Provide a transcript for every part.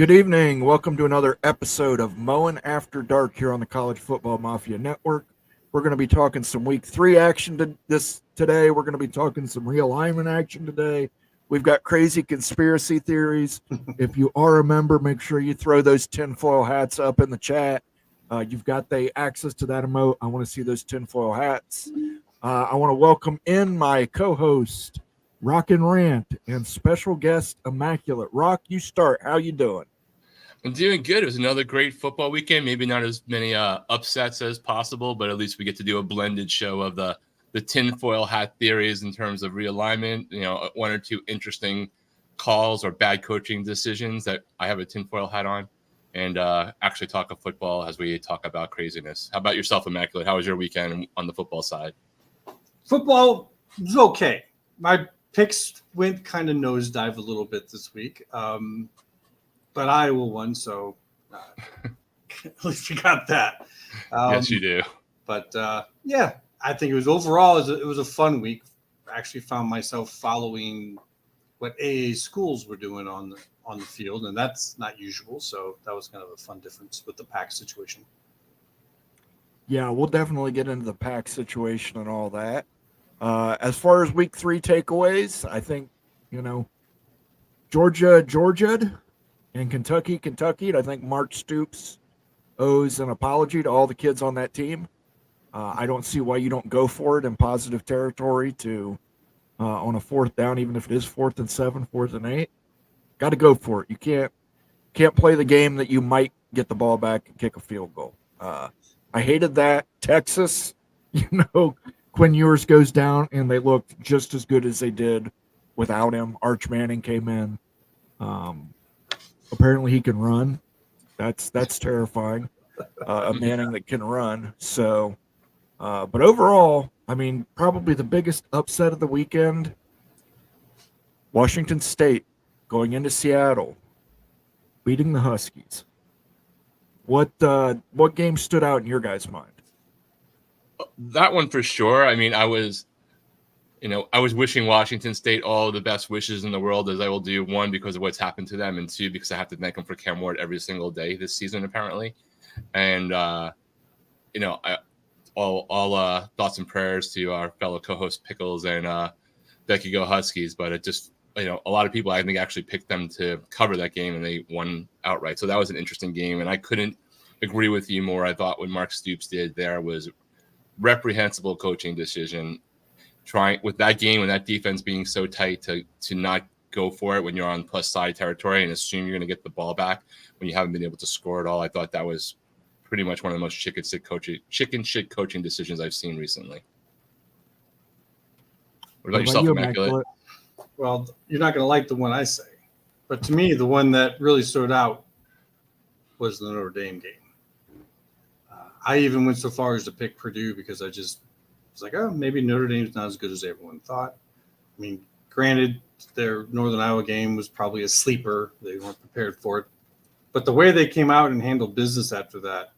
Good evening. Welcome to another episode of Mowing After Dark here on the College Football Mafia Network. We're going to be talking some Week 3 action today. We're going to be talking some realignment action today. We've got crazy conspiracy theories. If you are a member, make sure you throw those tinfoil hats up in the chat. You've got the access to that emote. I want to see those tinfoil hats. I want to welcome in my co-host, Rock and Rant, and special guest, Immaculate. Rock, you start. How you doing? I'm doing good. It was another great football weekend. Maybe not as many upsets as possible, but at least we get to do a blended show of the tinfoil hat theories in terms of realignment. You know, one or two interesting calls or bad coaching decisions that I have a tinfoil hat on, and actually talk of football as we talk about craziness. How about yourself, Immaculate? How was your weekend on the football side? Football was okay. My picks went kind of nosedive a little bit this week. But Iowa won, so at least we got that. Yes, you do. But yeah, I think it was overall it was a fun week. I actually found myself following what AA schools were doing on the field, and that's not usual. So that was kind of a fun difference with the Pac situation. Yeah, we'll definitely get into the Pac situation and all that. As far as Week 3 takeaways, I think Georgia. And Kentucky. And I think Mark Stoops owes an apology to all the kids on that team. I don't see why you don't go for it in positive territory on a fourth down, even if it is 4th and 7, 4th and 8. Got to go for it. You can't play the game that you might get the ball back and kick a field goal. I hated that. Texas, Quinn Ewers goes down, and they looked just as good as they did without him. Arch Manning came in. Apparently he can run. That's terrifying. A Manning that can run. So, but overall, I mean, probably the biggest upset of the weekend, Washington State going into Seattle, beating the Huskies. What game stood out in your guys' mind? That one for sure. I mean, I was wishing Washington State all the best wishes in the world, as I will do, one, because of what's happened to them, and two, because I have to thank them for Cam Ward every single day this season, apparently. And, all thoughts and prayers to our fellow co-host Pickles and Becky Go Huskies. But it just, a lot of people, I think, actually picked them to cover that game, and they won outright. So that was an interesting game, and I couldn't agree with you more. I thought what Mark Stoops did there was reprehensible coaching decision. Trying with that game and that defense being so tight to not go for it when you're on plus side territory and assume you're going to get the ball back when you haven't been able to score at all. I thought that was pretty much one of the most chicken shit coaching decisions I've seen recently. What about yourself, Immaculate? Well, you're not going to like the one I say, but to me, the one that really stood out was the Notre Dame game. I even went so far as to pick Purdue because I just it's like, oh, maybe Notre Dame's not as good as everyone thought. I mean, granted, their Northern Iowa game was probably a sleeper. They weren't prepared for it. But the way they came out and handled business after that,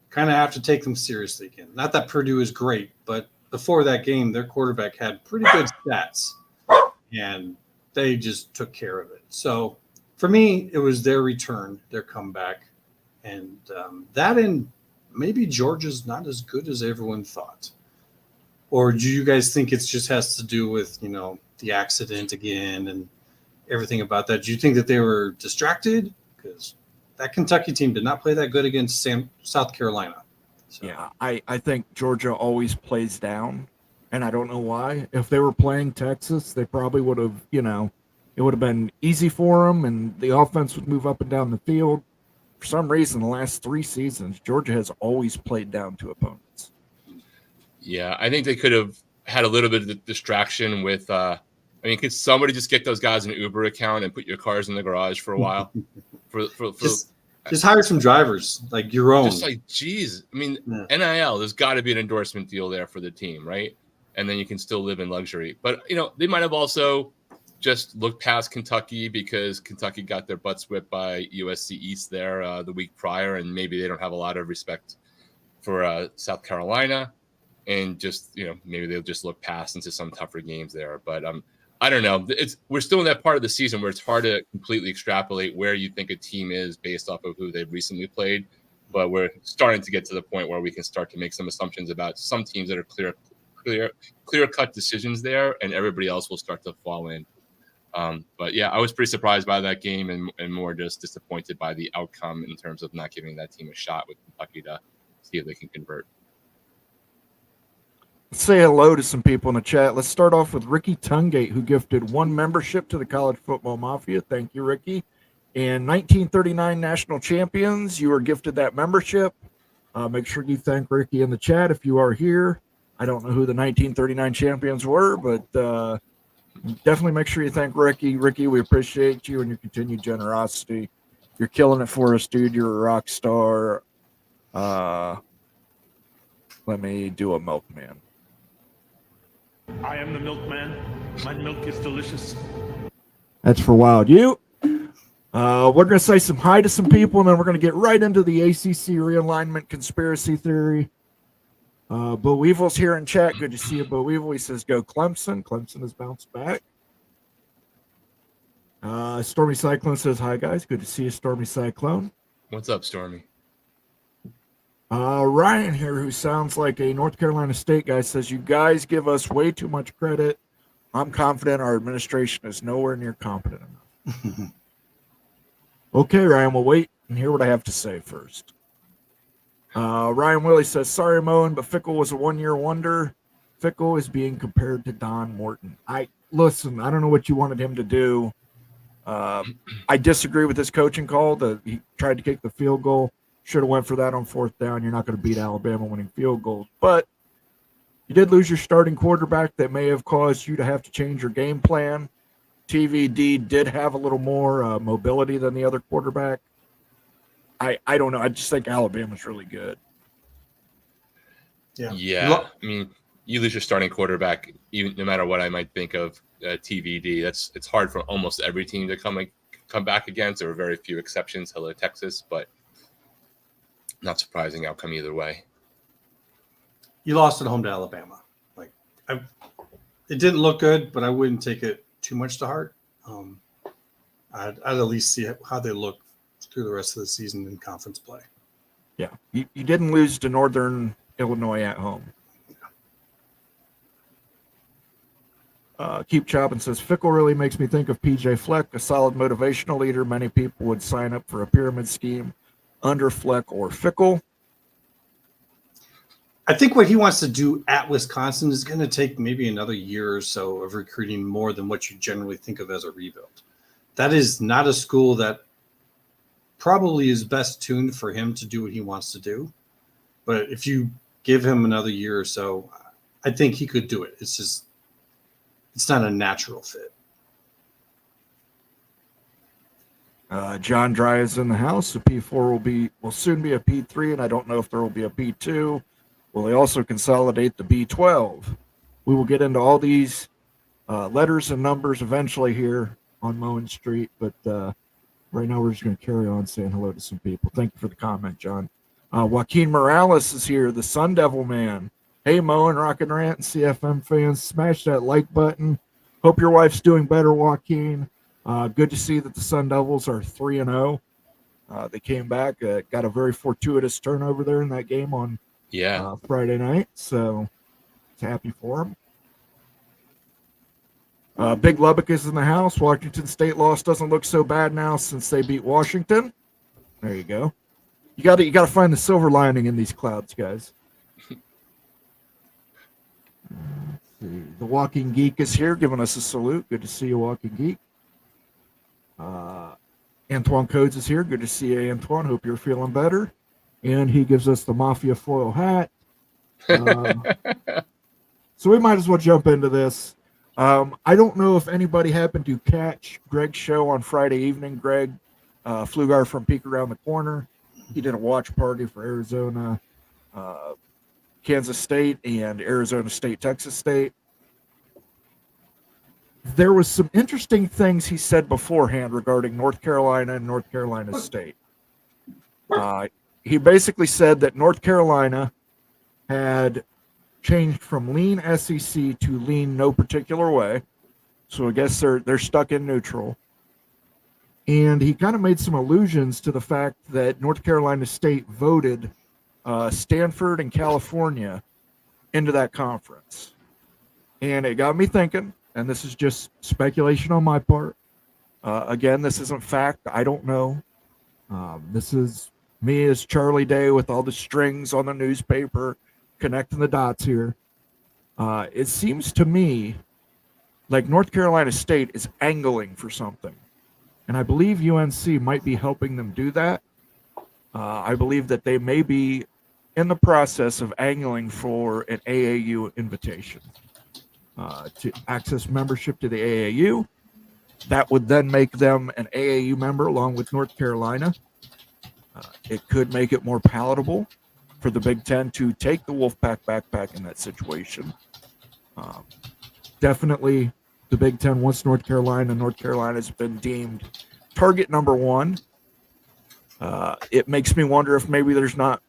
kind of have to take them seriously again. Not that Purdue is great, but before that game, their quarterback had pretty good stats, and they just took care of it. So for me, it was their return, their comeback, and that and maybe Georgia's not as good as everyone thought. Or do you guys think it just has to do with, the accident again and everything about that? Do you think that they were distracted? Because that Kentucky team did not play that good against South Carolina. So. Yeah, I think Georgia always plays down, and I don't know why. If they were playing Texas, they probably would have, it would have been easy for them, and the offense would move up and down the field. For some reason, the last 3 seasons, Georgia has always played down to opponents. Yeah, I think they could have had a little bit of distraction with could somebody just get those guys an Uber account and put your cars in the garage for a while? Just hire some drivers, like your own. Just like, geez. I mean, yeah. NIL, there's got to be an endorsement deal there for the team, right? And then you can still live in luxury. But, they might have also just looked past Kentucky because Kentucky got their butts whipped by USC East there the week prior, and maybe they don't have a lot of respect for South Carolina, and just maybe they'll just look past into some tougher games there. But I don't know. We're still in that part of the season where it's hard to completely extrapolate where you think a team is based off of who they've recently played. But we're starting to get to the point where we can start to make some assumptions about some teams that are clear-cut decisions there, and everybody else will start to fall in. But yeah, I was pretty surprised by that game and more just disappointed by the outcome in terms of not giving that team a shot with Kentucky to see if they can convert. Let's say hello to some people in the chat. Let's start off with Ricky Tungate, who gifted 1 membership to the College Football Mafia. Thank you, Ricky. And 1939 national champions, you are gifted that membership. Make sure you thank Ricky in the chat if you are here. I don't know who the 1939 champions were, but definitely make sure you thank Ricky. Ricky, we appreciate you and your continued generosity. You're killing it for us, dude. You're a rock star. Let me do a milkman. I am the milkman. My milk is delicious. That's for Wild You. We're going to say some hi to some people, and then we're going to get right into the ACC Realignment conspiracy theory. Bo Weevil's here in chat. Good to see you, Bo Weevil. He says, go Clemson. Clemson has bounced back. Stormy Cyclone says, hi, guys. Good to see you, Stormy Cyclone. What's up, Stormy? Ryan here, who sounds like a North Carolina State guy, says, you guys give us way too much credit. I'm confident our administration is nowhere near competent enough. Okay, Ryan, we'll wait and hear what I have to say first. Ryan Willie says, sorry, Moen, but Fickle was a one-year wonder. Fickle is being compared to Don Morton. Listen, I don't know what you wanted him to do. I disagree with this coaching call. He tried to kick the field goal. Should have went for that on 4th down. You're not going to beat Alabama winning field goals. But you did lose your starting quarterback. That may have caused you to have to change your game plan. TVD did have a little more mobility than the other quarterback. I don't know. I just think Alabama's really good. Yeah. I mean, you lose your starting quarterback, even no matter what I might think of TVD. It's hard for almost every team to come back against. There were very few exceptions. Hello, Texas, but not surprising outcome either way. You lost at home to Alabama. It didn't look good, but I wouldn't take it too much to heart. I'd at least see how they look through the rest of the season in conference play. Yeah, you didn't lose to Northern Illinois at home. Keep Chopping says, Fickle really makes me think of PJ Fleck, a solid motivational leader. Many people would sign up for a pyramid scheme under Fleck or Fickle. I think what he wants to do at Wisconsin is going to take maybe another year or so of recruiting more than what you generally think of as a rebuild. That is not a school that probably is best tuned for him to do what he wants to do. But if you give him another year or so, I think he could do it. It's not a natural fit. John Dry is in the house. The P4 will soon be a P3, and I don't know if there will be a P2. Will they also consolidate the B12? We will get into all these letters and numbers eventually here on Moen Street, but right now we're just going to carry on saying hello to some people. Thank you for the comment, John. Joaquin Morales is here, the Sun Devil man. Hey, Moen, Rock and Rant, and CFM fans, smash that like button. Hope your wife's doing better, Joaquin. Good to see that the Sun Devils are 3-0. They came back, got a very fortuitous turnover there in that game on Friday night, so it's happy for them. Big Lubbock is in the house. Washington State loss doesn't look so bad now since they beat Washington. There you go. You got to find the silver lining in these clouds, guys. The Walking Geek is here, giving us a salute. Good to see you, Walking Geek. Antoine Codes is here. Good to see you, Antoine. Hope you're feeling better. And he gives us the Mafia foil hat. So we might as well jump into this. I don't know if anybody happened to catch Greg's show on Friday evening. Greg Flugar from Peek Around the Corner. He did a watch party for Arizona, Kansas State, and Arizona State, Texas State. There was some interesting things he said beforehand regarding North Carolina and North Carolina State. He basically said that North Carolina had changed from lean SEC to lean no particular way. So I guess they're stuck in neutral. And he kind of made some allusions to the fact that North Carolina State voted Stanford and California into that conference. And it got me thinking, and this is just speculation on my part. Again, this isn't fact. I don't know. This is me as Charlie Day with all the strings on the newspaper, connecting the dots here. It seems to me like North Carolina State is angling for something. And I believe UNC might be helping them do that. I believe that they may be in the process of angling for an AAU invitation to access membership to the AAU. That would then make them an AAU member along with North Carolina. It could make it more palatable for the Big Ten to take the Wolfpack backpack in that situation. Definitely the Big Ten wants North Carolina. North Carolina's been deemed target number one. It makes me wonder if maybe there's not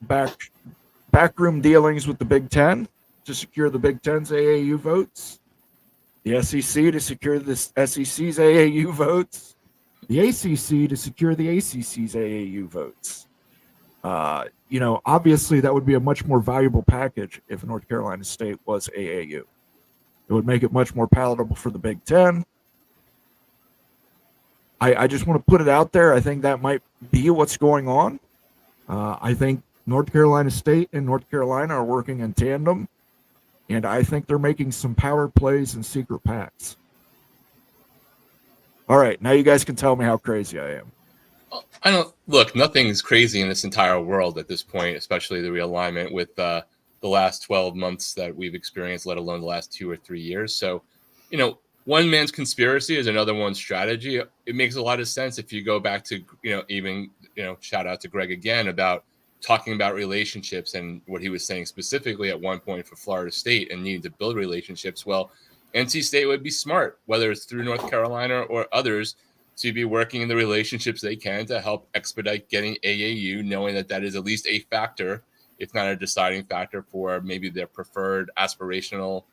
backroom dealings with the Big Ten to secure the Big Ten's AAU votes, the SEC to secure the SEC's AAU votes, the ACC to secure the ACC's AAU votes. Obviously that would be a much more valuable package if North Carolina State was AAU. It would make it much more palatable for the Big Ten. I just want to put it out there. I think that might be what's going on. I think North Carolina State and North Carolina are working in tandem, and I think they're making some power plays and secret pacts. All right, now you guys can tell me how crazy I am. Nothing's crazy in this entire world at this point, especially the realignment with the last 12 months that we've experienced, let alone the last 2 or 3 years. So, one man's conspiracy is another one's strategy. It makes a lot of sense if you go back to, shout out to Greg again about talking about relationships and what he was saying specifically at one point for Florida State and needing to build relationships. Well, NC State would be smart, whether it's through North Carolina or others, to be working in the relationships they can to help expedite getting AAU, knowing that is at least a factor, if not a deciding factor, for maybe their preferred aspirational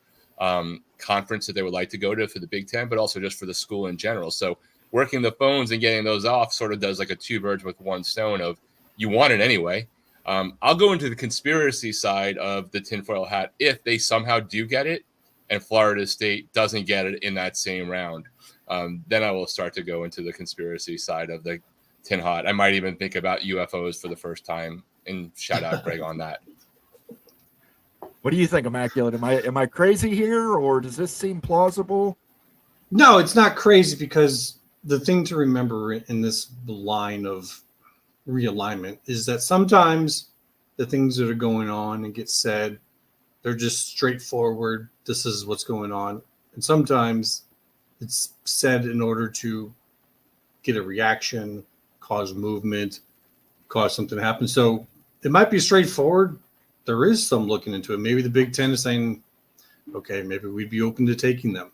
conference that they would like to go to for the Big Ten, but also just for the school in general. So working the phones and getting those off sort of does like a two birds with one stone of you want it anyway. I'll go into the conspiracy side of the tinfoil hat if they somehow do get it and Florida State doesn't get it in that same round. Then I will start to go into the conspiracy side of the tin hot. I might even think about UFOs for the first time and shout out Greg on that. What do you think, Immaculate? Am I crazy here, or does this seem plausible? No, it's not crazy, because the thing to remember in this line of realignment is that sometimes the things that are going on and get said, they're just straightforward. This is what's going on. And sometimes it's said in order to get a reaction, cause movement, cause something to happen. So it might be straightforward. There is some looking into it. Maybe the Big Ten is saying, okay, maybe we'd be open to taking them.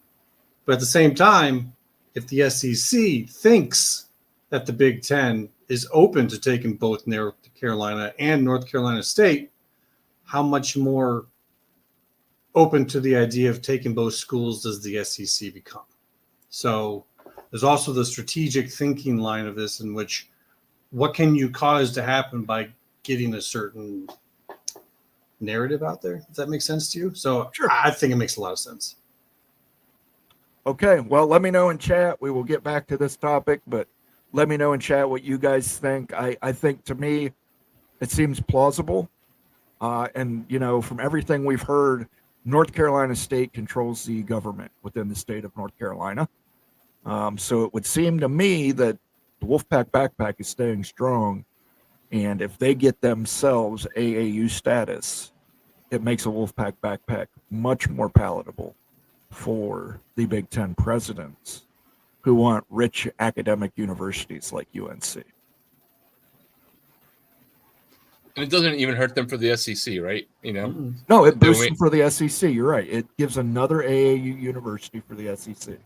But at the same time, if the SEC thinks that the Big Ten is open to taking both North Carolina and North Carolina State, how much more open to the idea of taking both schools does the SEC become? So there's also the strategic thinking line of this, in which what can you cause to happen by getting a certain narrative out there? Does that make sense to you? So Sure. I think it makes a lot of sense. Okay, well, let me know in chat. We will get back to this topic, but let me know in chat what you guys think. I think, to me, it seems plausible. And, from everything we've heard, North Carolina State controls the government within the state of North Carolina. So it would seem to me that the Wolfpack backpack is staying strong. And if they get themselves AAU status, it makes a Wolfpack backpack much more palatable for the Big Ten presidents who want rich academic universities like UNC. And it doesn't even hurt them for the SEC, right? No, it boosts them for the SEC. You're right. It gives another AAU university for the SEC.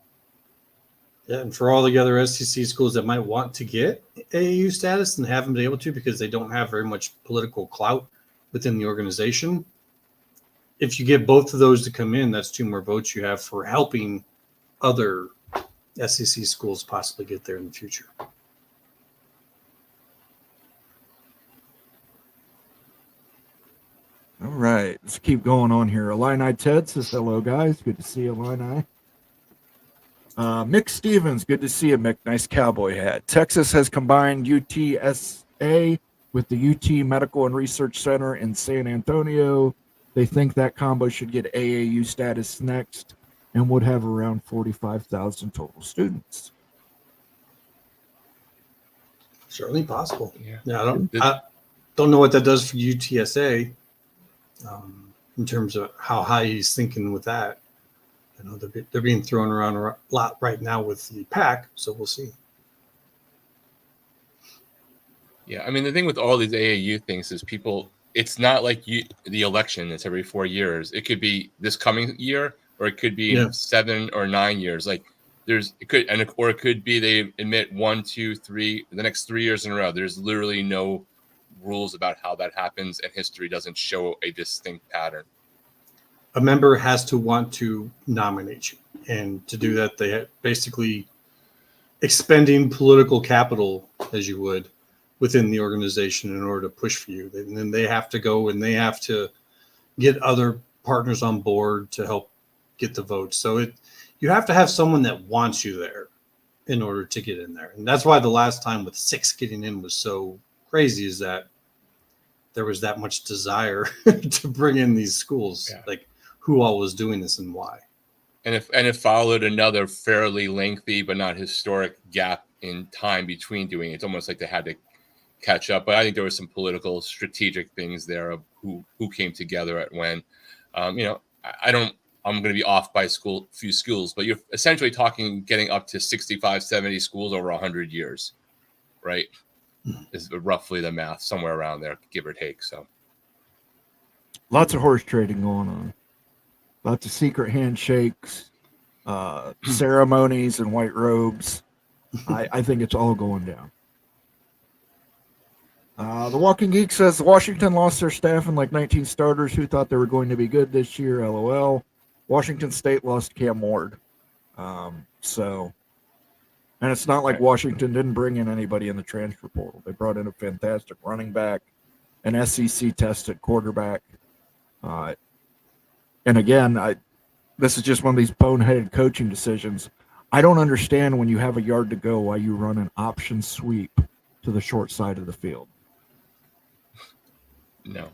Yeah, and for all the other SEC schools that might want to get AAU status and haven't been able to because they don't have very much political clout within the organization, if you get both of those to come in, that's 2 more votes you have for helping other SEC schools possibly get there in the future. All right, let's keep going on here. Illini Ted says, hello, guys. Good to see you, Illini. Mick Stevens, good to see you, Mick. Nice cowboy hat. Texas has combined UTSA with the UT Medical and Research Center in San Antonio. They think that combo should get AAU status next and would have around 45,000 total students. Certainly possible. Yeah. I don't know what that does for UTSA in terms of how high he's thinking with that. I know they're being thrown around a lot right now with the Pac, so we'll see. Yeah, I mean, the thing with all these AAU things is it's not like the election. It's every 4 years. It could be this coming year, or it could be in 7 or 9 years. Like it could be they admit 1, 2, 3, the next 3 years in a row. There's literally no rules about how that happens, and history doesn't show a distinct pattern. A member has to want to nominate you, and to do that, they basically expending political capital, as you would, within the organization in order to push for you. And then they have to go and they have to get other partners on board to help get the votes. So you have to have someone that wants you there in order to get in there. And that's why the last time with 6 getting in was so crazy, is that there was that much desire to bring in these schools. Yeah. Like, who all was doing this and why. And it followed another fairly lengthy but not historic gap in time between doing it. It's almost like they had to catch up. But I think there were some political strategic things there of who came together at when. I'm going to be off by few schools, but you're essentially talking getting up to 65, 70 schools over 100 years, right? Is roughly the math, somewhere around there, give or take. So Lots of horse trading going on. Lots of secret handshakes, ceremonies and white robes. I think it's all going down. The Walking Geek says Washington lost their staff and like 19 starters who thought they were going to be good this year. LOL. Washington State lost Cam Ward. And it's not like Washington didn't bring in anybody in the transfer portal. They brought in a fantastic running back, an SEC tested quarterback. And again, this is just one of these boneheaded coaching decisions. I don't understand when you have a yard to go why you run an option sweep to the short side of the field. No.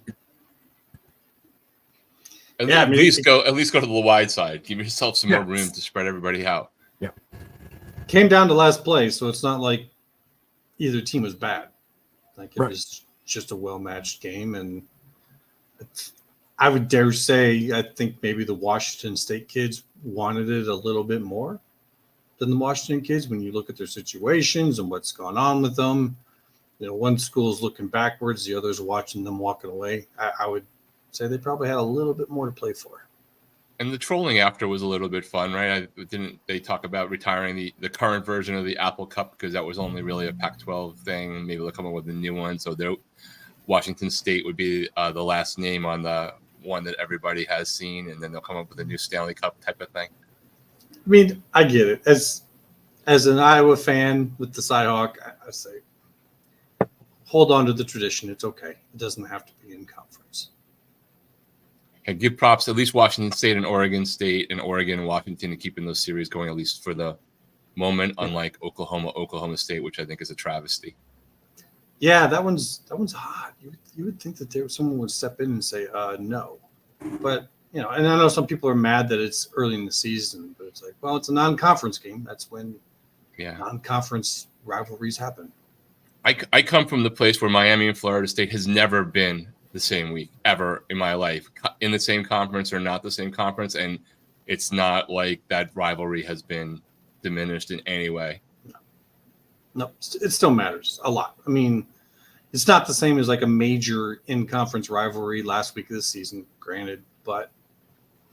At least go to the wide side. Give yourself some more room to spread everybody out. Yeah. Came down to last play, so it's not like either team was bad. Like, it was just a well-matched game, and I would dare say I think maybe the Washington State kids wanted it a little bit more than the Washington kids when you look at their situations and what's gone on with them. One school is looking backwards, the other's watching them walking away. I would say they probably had a little bit more to play for. And the trolling after was a little bit fun, right? Didn't they talk about retiring the current version of the Apple Cup because that was only really a Pac-12 thing? Maybe they'll come up with a new one. So Washington State would be the last name on the one that everybody has seen, and then they'll come up with a new Stanley Cup type of thing. I mean, I get it. As an Iowa fan with the Cyhawk, I say hold on to the tradition. It's okay. It doesn't have to be in conference. And give props at least Washington State and Oregon and Washington to keeping those series going at least for the moment, unlike Oklahoma State, which I think is a travesty. Yeah, that one's hot. You would think that someone would step in and say no, but and I know some people are mad that it's early in the season, but it's like, well, it's a non-conference game. That's when non-conference rivalries happen. I come from the place where Miami and Florida State has never been the same week ever in my life, in the same conference or not the same conference, and it's not like that rivalry has been diminished in any way. No, it still matters a lot. I mean, it's not the same as like a major in-conference rivalry last week of the season, granted, but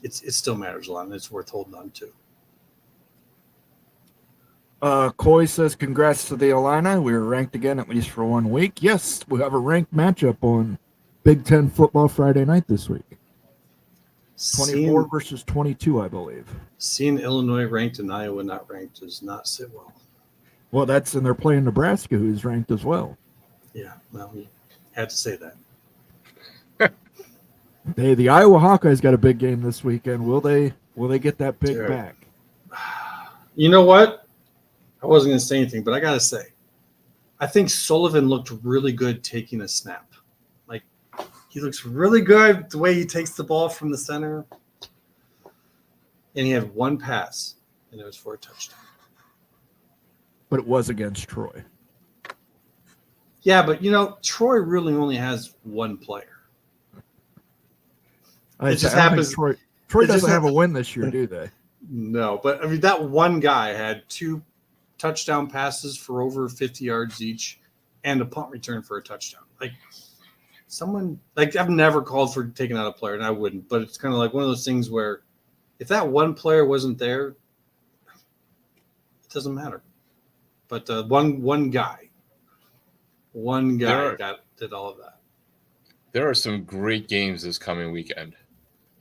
it still matters a lot, and it's worth holding on to. Coy says, congrats to the Illini. We were ranked again, at least for 1 week. Yes, we have a ranked matchup on Big Ten football Friday night this week. 24 versus 22, I believe. Seeing Illinois ranked and Iowa not ranked does not sit well. Well, and they're playing Nebraska, who's ranked as well. Yeah, well, you had to say that. Hey, the Iowa Hawkeyes got a big game this weekend. Will they get that pick back? You know what? I wasn't going to say anything, but I got to say, I think Sullivan looked really good taking a snap. Like, he looks really good the way he takes the ball from the center. And he had one pass, and it was for a touchdown. But it was against Troy. Yeah, but, Troy really only has one player. It just happens. Troy doesn't have a win this year, do they? No, but, I mean, that one guy had 2 touchdown passes for over 50 yards each and a punt return for a touchdown. I've never called for taking out a player, and I wouldn't, but it's kind of like one of those things where if that one player wasn't there, it doesn't matter. But one guy did all of that. There are some great games this coming weekend,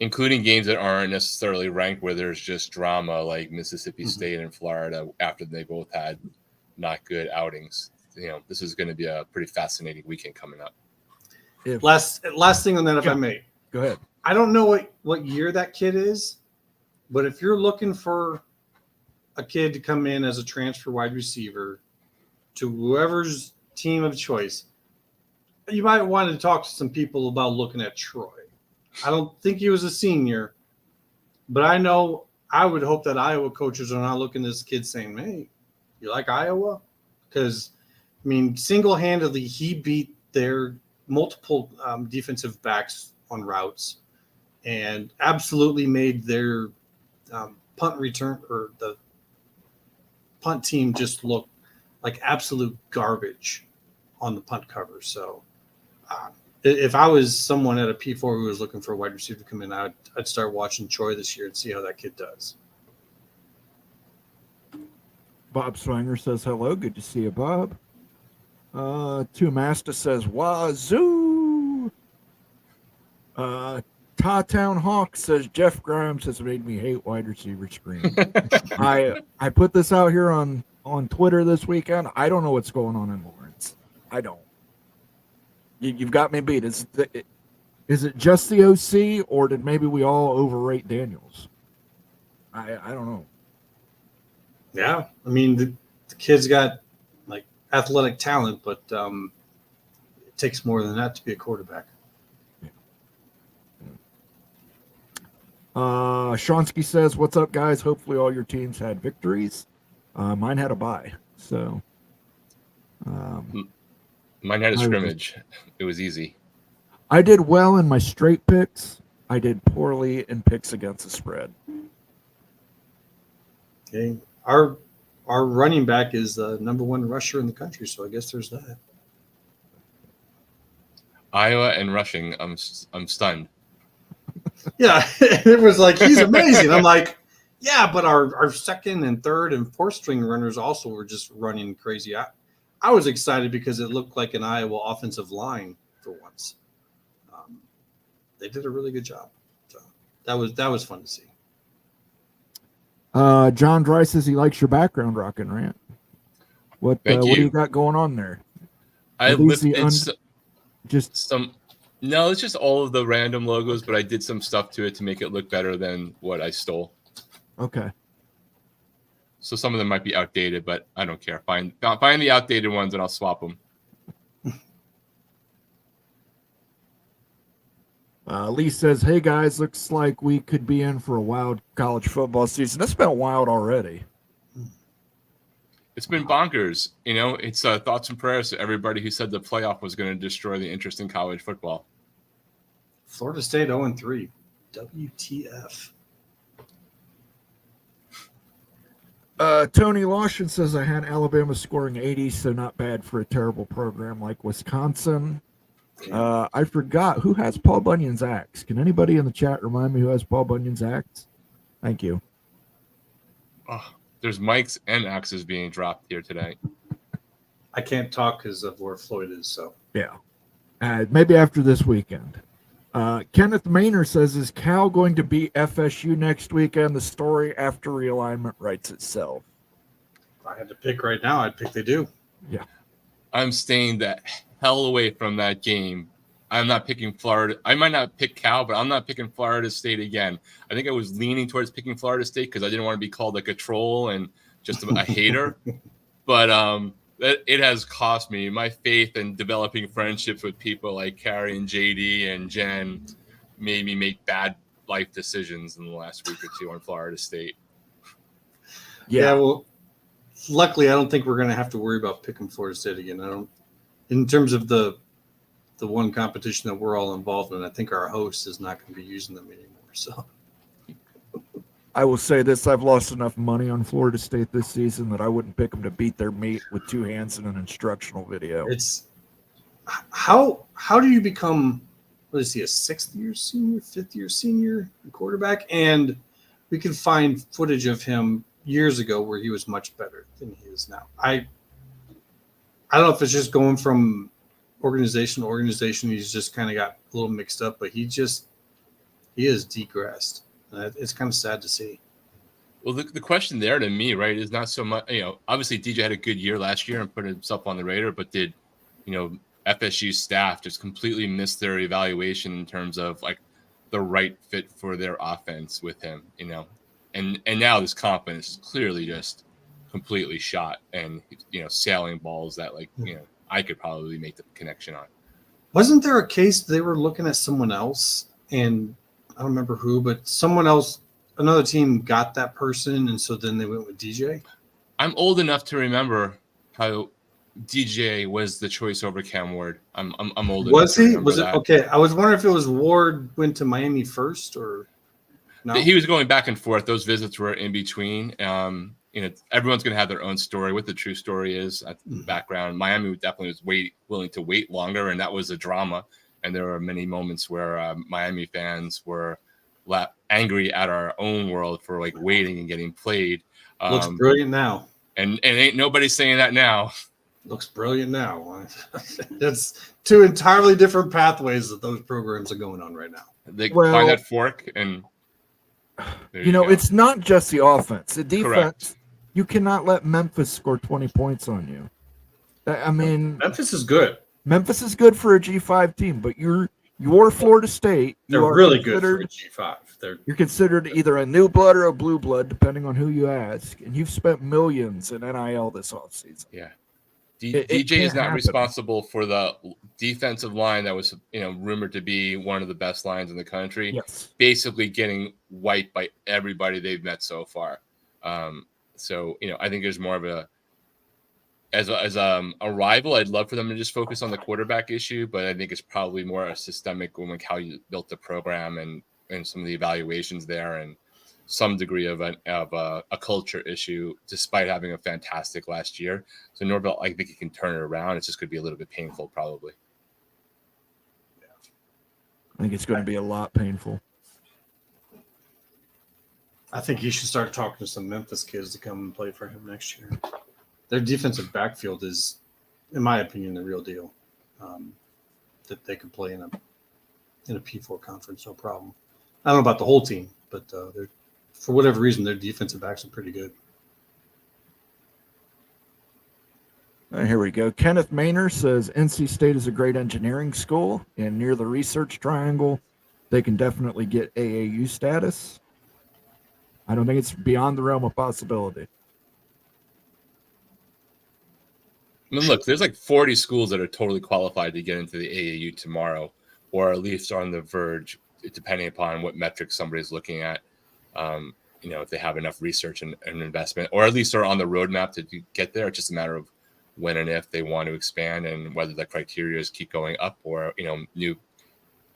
including games that aren't necessarily ranked where there's just drama, like Mississippi State and Florida after they both had not good outings. This is going to be a pretty fascinating weekend coming up. Last thing on that, if I may. Go ahead. I don't know what year that kid is, but if you're looking for a kid to come in as a transfer wide receiver to whoever's team of choice, you might want to talk to some people about looking at Troy. I don't think he was a senior, but I know I would hope that Iowa coaches are not looking at this kid saying, hey, you like Iowa? Because, I mean, single-handedly, he beat their multiple defensive backs on routes and absolutely made their punt return or the punt team just look like absolute garbage on the punt cover. So if I was someone at a P4 who was looking for a wide receiver to come in, I'd start watching Troy this year and see how that kid does. Bob Swanger says hello. Good to see you, Bob. Masta says wazoo. Ta-Town Hawk says Jeff Grimes has made me hate wide receiver screen. I put this out here on Twitter this weekend. I don't know what's going on in Lawrence. I don't. You've got me beat. Is it just the OC, or did maybe we all overrate Daniels? I don't know. Yeah, I mean the kid's got like athletic talent, but it takes more than that to be a quarterback. Shonsky says, "What's up, guys? Hopefully all your teams had victories. Mine had a bye, so." Mine had a scrimmage. It was easy. I did well in my straight picks. I did poorly in picks against the spread. Okay. Our running back is the number 1 rusher in the country, so I guess there's that. Iowa and rushing, I'm stunned. Yeah, it was like, he's amazing. I'm like, yeah, but our second and third and fourth string runners also were just running crazy. I was excited because it looked like an Iowa offensive line for once. They did a really good job. So that was fun to see. John Dry says he likes your background rockin' rant. What do you got going on there? I lifted No, it's just all of the random logos, but I did some stuff to it to make it look better than what I stole. Okay. So some of them might be outdated, but I don't care. Find the outdated ones and I'll swap them. Lee says, hey, guys, looks like we could be in for a wild college football season. It's been wild already. It's been bonkers. It's thoughts and prayers to everybody who said the playoff was going to destroy the interest in college football. Florida State 0-3. WTF. Tony Lawson says, I had Alabama scoring 80, so not bad for a terrible program like Wisconsin. I forgot who has Paul Bunyan's axe. Can anybody in the chat remind me who has Paul Bunyan's axe? Thank you. Oh, there's mics and axes being dropped here today. I can't talk because of where Floyd is. So yeah, maybe after this weekend. Kenneth Maynor says, is Cal going to beat FSU next weekend? The story after realignment writes itself. If I had to pick right now, I'd pick they do. Yeah. I'm staying the hell away from that game. I'm not picking Florida. I might not pick Cal, but I'm not picking Florida State again. I think I was leaning towards picking Florida State because I didn't want to be called like a troll and just a hater. But it has cost me my faith in developing friendships with people like Carrie and JD and Jen. Made me make bad life decisions in the last week or two on Florida State. Yeah, well, luckily, I don't think we're going to have to worry about picking Florida State again. I don't, in terms of the one competition that we're all involved in. I think our host is not going to be using them anymore. So, I will say this: I've lost enough money on Florida State this season that I wouldn't pick them to beat their meat with two hands in an instructional video. It's how do you become? What is he, a 6th year senior, 5th year senior quarterback? And we can find footage of him years ago where he was much better than he is now. I don't know if it's just going from organization to organization. He's just kind of got a little mixed up, but he is degressed. It's kind of sad to see. Well, the question there to me, right, is not so much, obviously DJ had a good year last year and put himself on the radar, but did, FSU staff just completely miss their evaluation in terms of like the right fit for their offense with him, and now this confidence is clearly just completely shot and, sailing balls that I could probably make the connection on. Wasn't there a case they were looking at someone else, and I don't remember who, but someone else, another team got that person, and so then they went with DJ? I'm old enough to remember how DJ was the choice over Cam Ward. I'm old enough. Was he? Was it that. Okay? I was wondering if it was Ward went to Miami first or no. He was going back and forth. Those visits were in between. Everyone's going to have their own story. What the true story is at the background. Miami definitely was willing to wait longer, and that was a drama. And there were many moments where Miami fans were angry at our own world for waiting and getting played. Looks brilliant now. And ain't nobody saying that now. Looks brilliant now. That's two entirely different pathways that those programs are going on right now. They find that fork, and it's not just the offense. The defense, correct. You cannot let Memphis score 20 points on you. I mean, Memphis is good. Memphis is good for a G5 team, but you're Florida State. They're really good for a G5. You're considered either a new blood or a blue blood, depending on who you ask, and you've spent millions in NIL this offseason. Yeah. DJ is not responsible for the defensive line that was, rumored to be one of the best lines in the country. Yes. Basically getting wiped by everybody they've met so far. So, I think there's more of as a rival, I'd love for them to just focus on the quarterback issue, but I think it's probably more a systemic one, like how you built the program and some of the evaluations there, and some degree of a culture issue, despite having a fantastic last year. So Norvell, I think he can turn it around. It's just going to be a little bit painful, probably. I think it's going to be a lot painful. I think he should start talking to some Memphis kids to come and play for him next year. Their defensive backfield is, in my opinion, the real deal. That they could play in a P4 conference, no problem. I don't know about the whole team, but they're, for whatever reason, their defensive backs are pretty good. Here we go. Kenneth Maynor says NC State is a great engineering school, and near the research triangle, they can definitely get AAU status. I don't think it's beyond the realm of possibility. I mean, look, there's 40 schools that are totally qualified to get into the AAU tomorrow, or at least are on the verge, depending upon what metrics somebody's looking at. If they have enough research and investment, or at least are on the roadmap to get there. It's just a matter of when and if they want to expand, and whether the criteria keep going up or, new.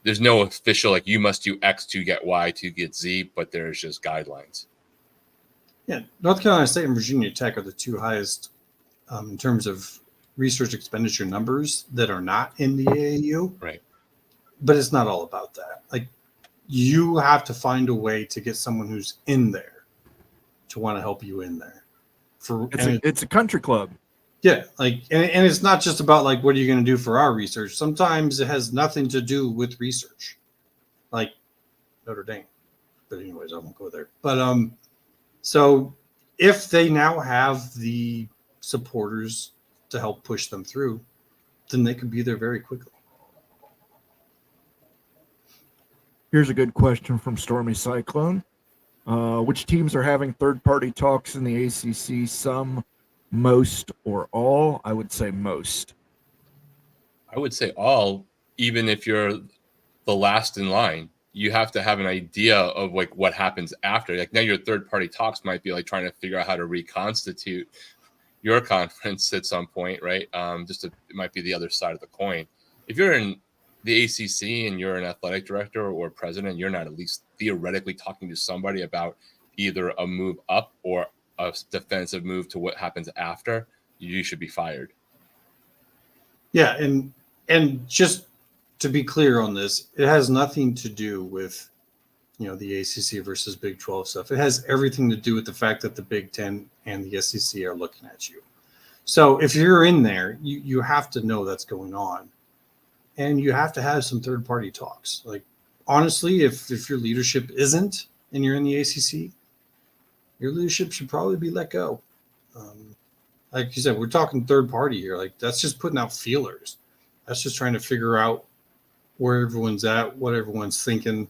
There's no official, you must do X to get Y to get Z, but there's just guidelines. Yeah. North Carolina State and Virginia Tech are the two highest in terms of research expenditure numbers that are not in the AAU. Right. But it's not all about that. You have to find a way to get someone who's in there to want to help you in there. It's a country club. Yeah, and it's not just about what are you going to do for our research. Sometimes it has nothing to do with research. like Notre Dame. But anyways, I won't go there. But so if they now have the supporters to help push them through, then they could be there very quickly. Here's a good question from Stormy Cyclone. Which teams are having third-party talks in the ACC? Some, most, or all? I would say most. I would say all, even if you're the last in line. You have to have an idea of like what happens after. Like now your third-party talks might be like trying to figure out how to reconstitute your conference at some point, right? It might be the other side of the coin. If you're in the ACC and you're an athletic director or president, you're not at least theoretically talking to somebody about either a move up or a defensive move to what happens after, you should be fired. Yeah, and just to be clear on this, it has nothing to do with, the ACC versus Big 12 stuff. It has everything to do with the fact that the Big 10 and the SEC are looking at you. So if you're in there, you have to know that's going on. And you have to have some third-party talks. Like, honestly, if your leadership isn't and you're in the ACC, your leadership should probably be let go. Like you said, we're talking third-party here. Like, that's just putting out feelers. That's just trying to figure out where everyone's at, what everyone's thinking.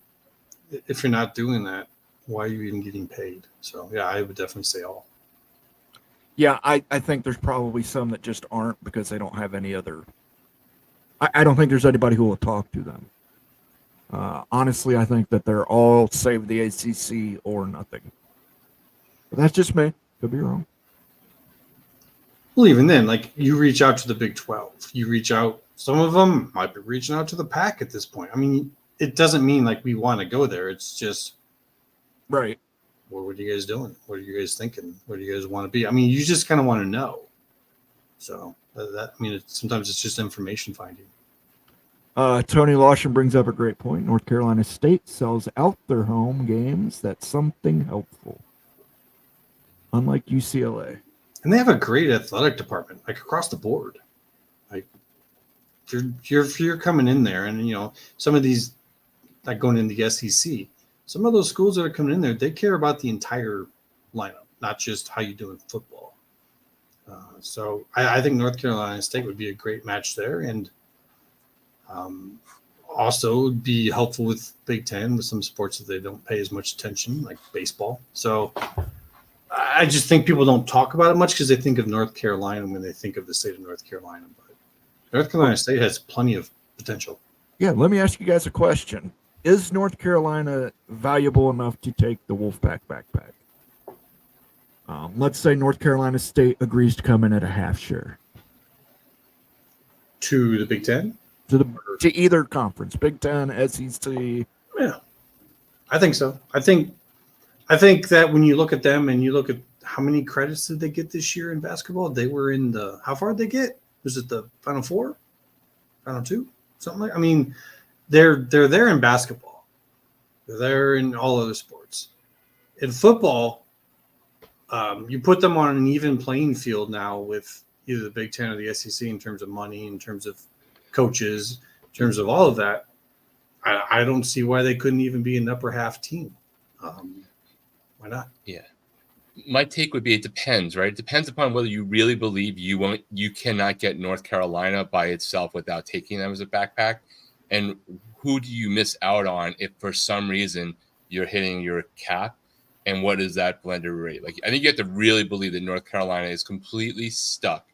If you're not doing that, why are you even getting paid? So, yeah, I would definitely say all. Yeah, I think there's probably some that just aren't because they don't have any other. I don't think there's anybody who will talk to them. Honestly, I think that they're all save the ACC or nothing. But that's just me. Could be wrong. Well, even then, like you reach out to the Big 12. You reach out. Some of them might be reaching out to the Pac at this point. I mean, it doesn't mean like we want to go there. It's just right. What are you guys doing? What are you guys thinking? What do you guys want to be? I mean, you just kind of want to know. So sometimes it's just information finding. Tony Lawson brings up a great point. North Carolina State sells out their home games. That's something helpful. Unlike UCLA. And they have a great athletic department, like across the board. Like if you're coming in there and, some of these, like going in the SEC, some of those schools that are coming in there, they care about the entire lineup, not just how you do in football. So I think North Carolina State would be a great match there. And also would be helpful with Big Ten with some sports that they don't pay as much attention, like baseball. So I just think people don't talk about it much because they think of North Carolina when they think of the state of North Carolina. But North Carolina State has plenty of potential. Yeah, let me ask you guys a question. Is North Carolina valuable enough to take the Wolfpack backpack? Let's say North Carolina State agrees to come in at a half share. To the Big Ten? To either conference, Big Ten, SEC. Yeah, I think so. I think that when you look at them and you look at how many credits did they get this year in basketball, they were in the – how far did they get? Was it the Final Four? Final Two? Something like – I mean, they're there in basketball. They're there in all other sports. In football, you put them on an even playing field now with either the Big Ten or the SEC in terms of money, in terms of coaches, in terms of all of that. I don't see why they couldn't even be an upper half team. Why not? Yeah. My take would be it depends, right? It depends upon whether you really believe you cannot get North Carolina by itself without taking them as a backpack. And who do you miss out on if for some reason you're hitting your cap? And what is that blended rate? Like, I think you have to really believe that North Carolina is completely stuck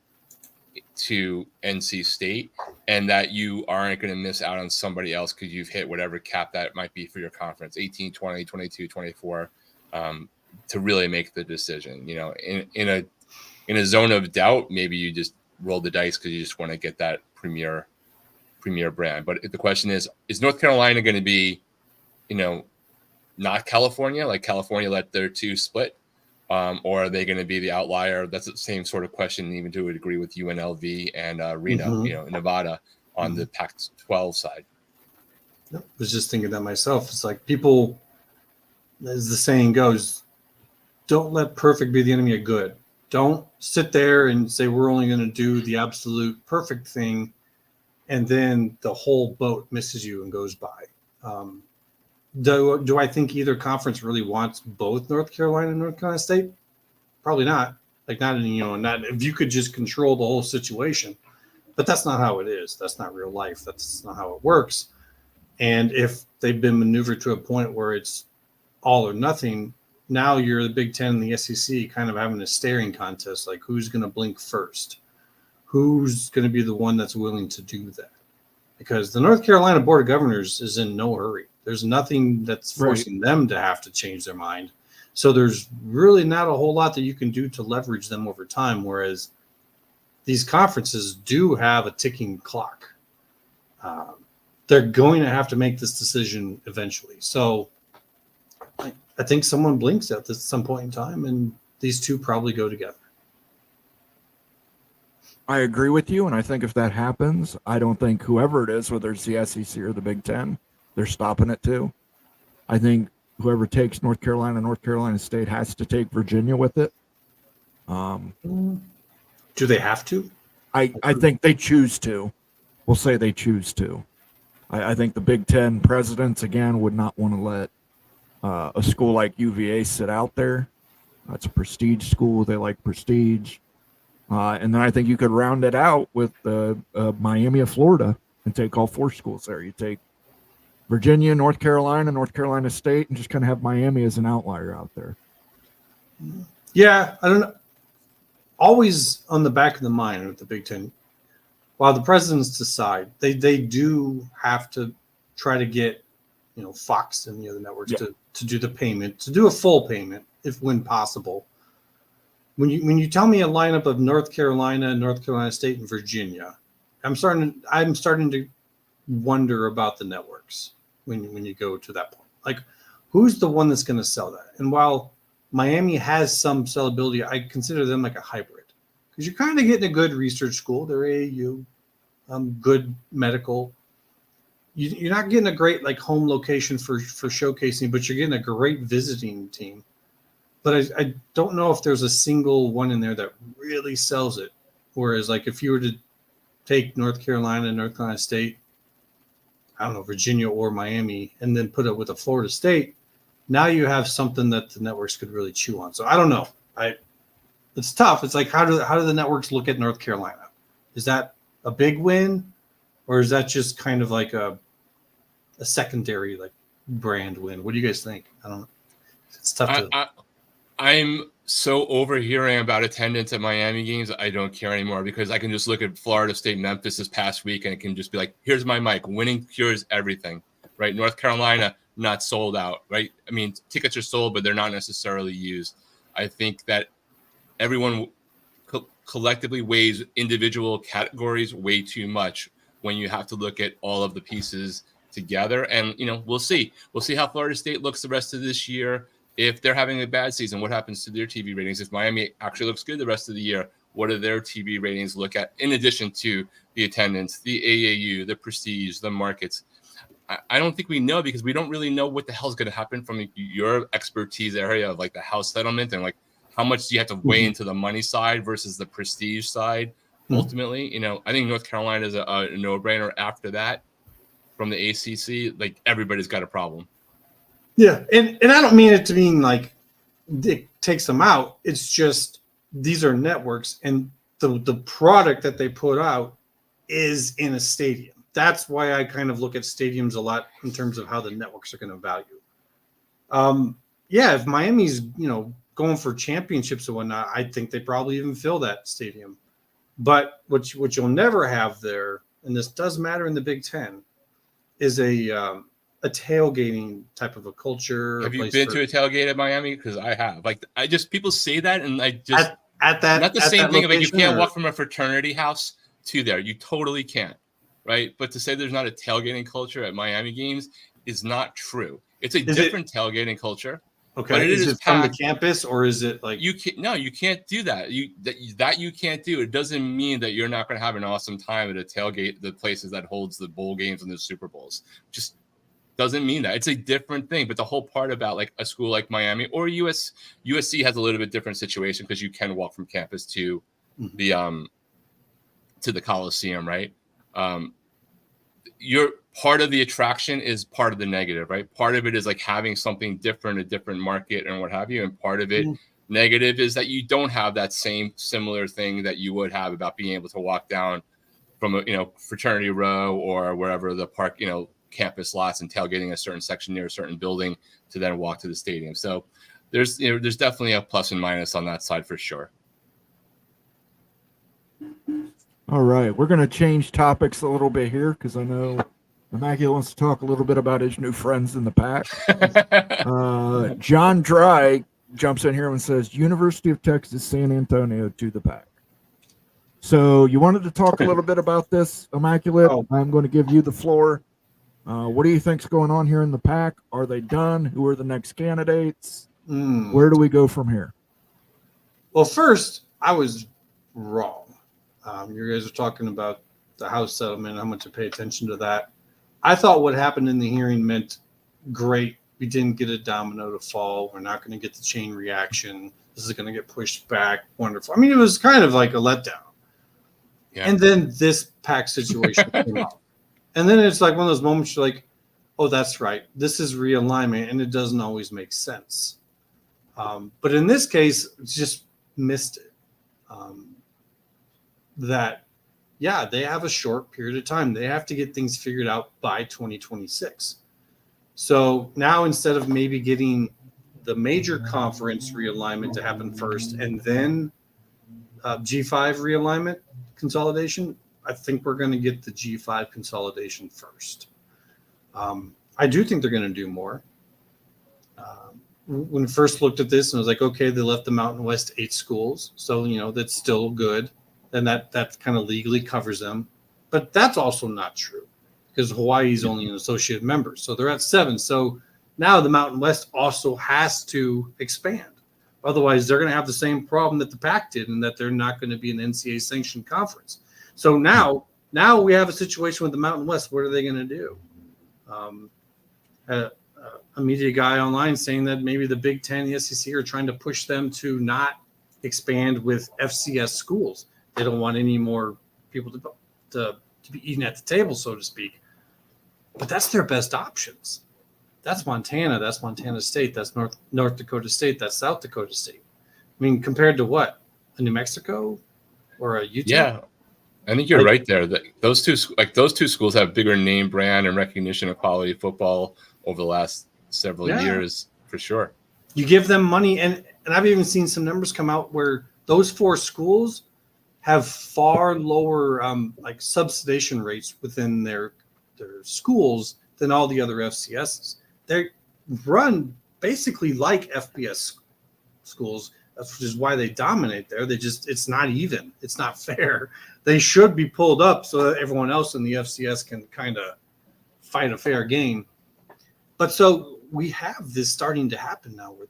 to NC State and that you aren't going to miss out on somebody else because you've hit whatever cap that might be for your conference, 18, 20, 22, 24, to really make the decision. In a zone of doubt, maybe you just roll the dice because you just want to get that premier brand. But the question is North Carolina going to be, not California, like California let their two split, or are they going to be the outlier? That's the same sort of question, even to a degree, with UNLV and Reno, Nevada on the Pac-12 side. I was just thinking that myself. It's like people, as the saying goes, don't let perfect be the enemy of good. Don't sit there and say we're only going to do the absolute perfect thing, and then the whole boat misses you and goes by. Do I think either conference really wants both North Carolina and North Carolina State? Probably not. Like not if you could just control the whole situation. But that's not how it is. That's not real life. That's not how it works. And if they've been maneuvered to a point where it's all or nothing, now you're the Big Ten and the SEC kind of having a staring contest, like who's going to blink first? Who's going to be the one that's willing to do that? Because the North Carolina Board of Governors is in no hurry. There's nothing that's forcing them to have to change their mind. So there's really not a whole lot that you can do to leverage them over time, whereas these conferences do have a ticking clock. They're going to have to make this decision eventually. So I think someone blinks at some point in time, and these two probably go together. I agree with you, and I think if that happens, I don't think whoever it is, whether it's the SEC or the Big Ten, they're stopping it too. I think whoever takes North Carolina State has to take Virginia with it. Do they have to? I think they choose to. We'll say they choose to. I think the Big Ten presidents, again, would not want to let a school like UVA sit out there. It's a prestige school. They like prestige. And then I think you could round it out with Miami of Florida and take all four schools there. You take Virginia, North Carolina State, and just kind of have Miami as an outlier out there. Yeah, I don't know. Always on the back of the mind with the Big Ten, while the presidents decide, they do have to try to get, Fox and the other networks to do the payment, to do a full payment when possible. When you tell me a lineup of North Carolina State, and Virginia, I'm starting to wonder about the networks when you go to that point. Like, who's the one that's going to sell that? And while Miami has some sellability, I consider them like a hybrid because you're kind of getting a good research school. They're AAU, good medical. You're not getting a great like home location for showcasing, but you're getting a great visiting team. But I don't know if there's a single one in there that really sells it. Whereas like if you were to take North Carolina State, I don't know, Virginia or Miami, and then put it with a Florida State, now you have something that the networks could really chew on. So I don't know. It's tough. It's like how do the networks look at North Carolina? Is that a big win, or is that just kind of like a secondary like brand win? What do you guys think? I don't know. It's tough to. I'm so overhearing about attendance at Miami games. I don't care anymore because I can just look at Florida State, Memphis this past week, and it can just be like, here's my mic. Winning cures everything, right? North Carolina, not sold out, right? I mean, tickets are sold, but they're not necessarily used. I think that everyone collectively weighs individual categories way too much when you have to look at all of the pieces together. And, we'll see. We'll see how Florida State looks the rest of this year. If they're having a bad season, what happens to their TV ratings? If Miami actually looks good the rest of the year, what do their TV ratings look at in addition to the attendance, the AAU, the prestige, the markets? I don't think we know because we don't really know what the hell is going to happen from your expertise area of like the house settlement and like how much do you have to weigh into the money side versus the prestige side. Ultimately, I think North Carolina is a no-brainer. After that, from the ACC, like everybody's got a problem. Yeah, and I don't mean it to mean like it takes them out. It's just these are networks, and the product that they put out is in a stadium. That's why I kind of look at stadiums a lot in terms of how the networks are going to value. If Miami's going for championships and whatnot, I think they probably even fill that stadium. But what you'll never have there, and this does matter in the Big Ten, is a tailgating type of a culture. Have you been to a tailgate at Miami? Because I have. Like, people say that, and I just at that not the same thing. Like, you can't or? walk from a fraternity house to there. You totally can't, right? But to say there's not a tailgating culture at Miami games is not true. It's a different tailgating culture. Okay, but is it from the campus or is it like you can't do that. You can't do. It doesn't mean that you're not going to have an awesome time at a tailgate, the places that holds the bowl games and the Super Bowls. Just doesn't mean that. It's a different thing. But the whole part about like a school like Miami or USC has a little bit different situation because you can walk from campus to the Coliseum, right? you're part of the attraction is part of the negative, right? Part of it is like having something different, a different market and what have you. And part of it negative is that you don't have that same similar thing that you would have about being able to walk down from a, fraternity row or wherever the park, campus lots and tailgating a certain section near a certain building to then walk to the stadium. So there's definitely a plus and minus on that side for sure. All right, we're going to change topics a little bit here because I know Immaculate wants to talk a little bit about his new friends in the Pac. John Dry jumps in here and says, University of Texas San Antonio to the Pac. So you wanted to talk a little bit about this, Immaculate. Oh. I'm going to give you the floor. What do you think's going on here in the Pac? Are they done? Who are the next candidates? Where do we go from here? Well, first, I was wrong. You guys were talking about the House settlement, how much to pay attention to that. I thought what happened in the hearing meant, great, we didn't get a domino to fall. We're not going to get the chain reaction. This is going to get pushed back. Wonderful. I mean, it was kind of like a letdown. Yeah. And then this Pac situation came up. And then it's like one of those moments you're like, oh, that's right. This is realignment, and it doesn't always make sense. But in this case, just missed it. They have a short period of time. They have to get things figured out by 2026. So now instead of maybe getting the major conference realignment to happen first and then G5 realignment consolidation, I think we're going to get the G5 consolidation first. I do think they're going to do more. When I first looked at this and I was like, okay, they left the Mountain West 8 schools. So, that's still good. And that kind of legally covers them. But that's also not true because Hawaii's only an associate member. So they're at 7. So now the Mountain West also has to expand. Otherwise, they're going to have the same problem that the Pac did and that they're not going to be an NCAA sanctioned conference. So now we have a situation with the Mountain West. What are they going to do? A media guy online saying that maybe the Big Ten, the SEC are trying to push them to not expand with FCS schools. They don't want any more people to be eating at the table, so to speak. But that's their best options. That's Montana. That's Montana State. That's North Dakota State. That's South Dakota State. I mean, compared to what? A New Mexico or a Utah? Yeah, I think you're right there. Those two schools have bigger name brand and recognition of quality football over the last several years, for sure. You give them money, and I've even seen some numbers come out where those 4 schools have far lower subsidization rates within their schools than all the other FCSs. They run basically like FBS schools, which is why they dominate there. It's not even. It's not fair. They should be pulled up so that everyone else in the FCS can kind of fight a fair game. But so we have this starting to happen now with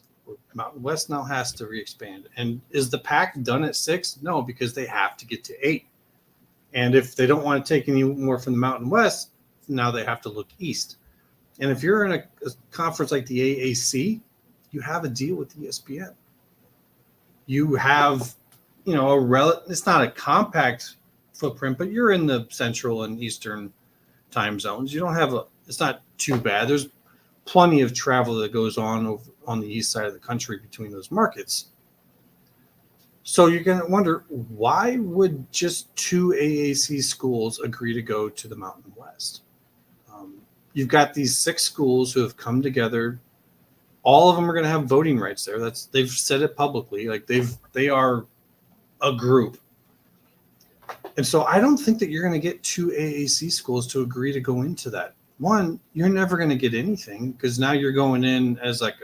Mountain West now has to re-expand. And is the Pac done at 6? No, because they have to get to 8. And if they don't want to take any more from the Mountain West, now they have to look east. And if you're in a conference like the AAC, you have a deal with ESPN. You have, it's not a compact footprint, but you're in the central and eastern time zones. You don't have it's not too bad. There's plenty of travel that goes on on the east side of the country between those markets. So you're going to wonder, why would just 2 AAC schools agree to go to the Mountain West? You've got these 6 schools who have come together. All of them are going to have voting rights there. They've said it publicly. They are a group. And so I don't think that you're going to get 2 AAC schools to agree to go into that. One, you're never going to get anything because now you're going in as like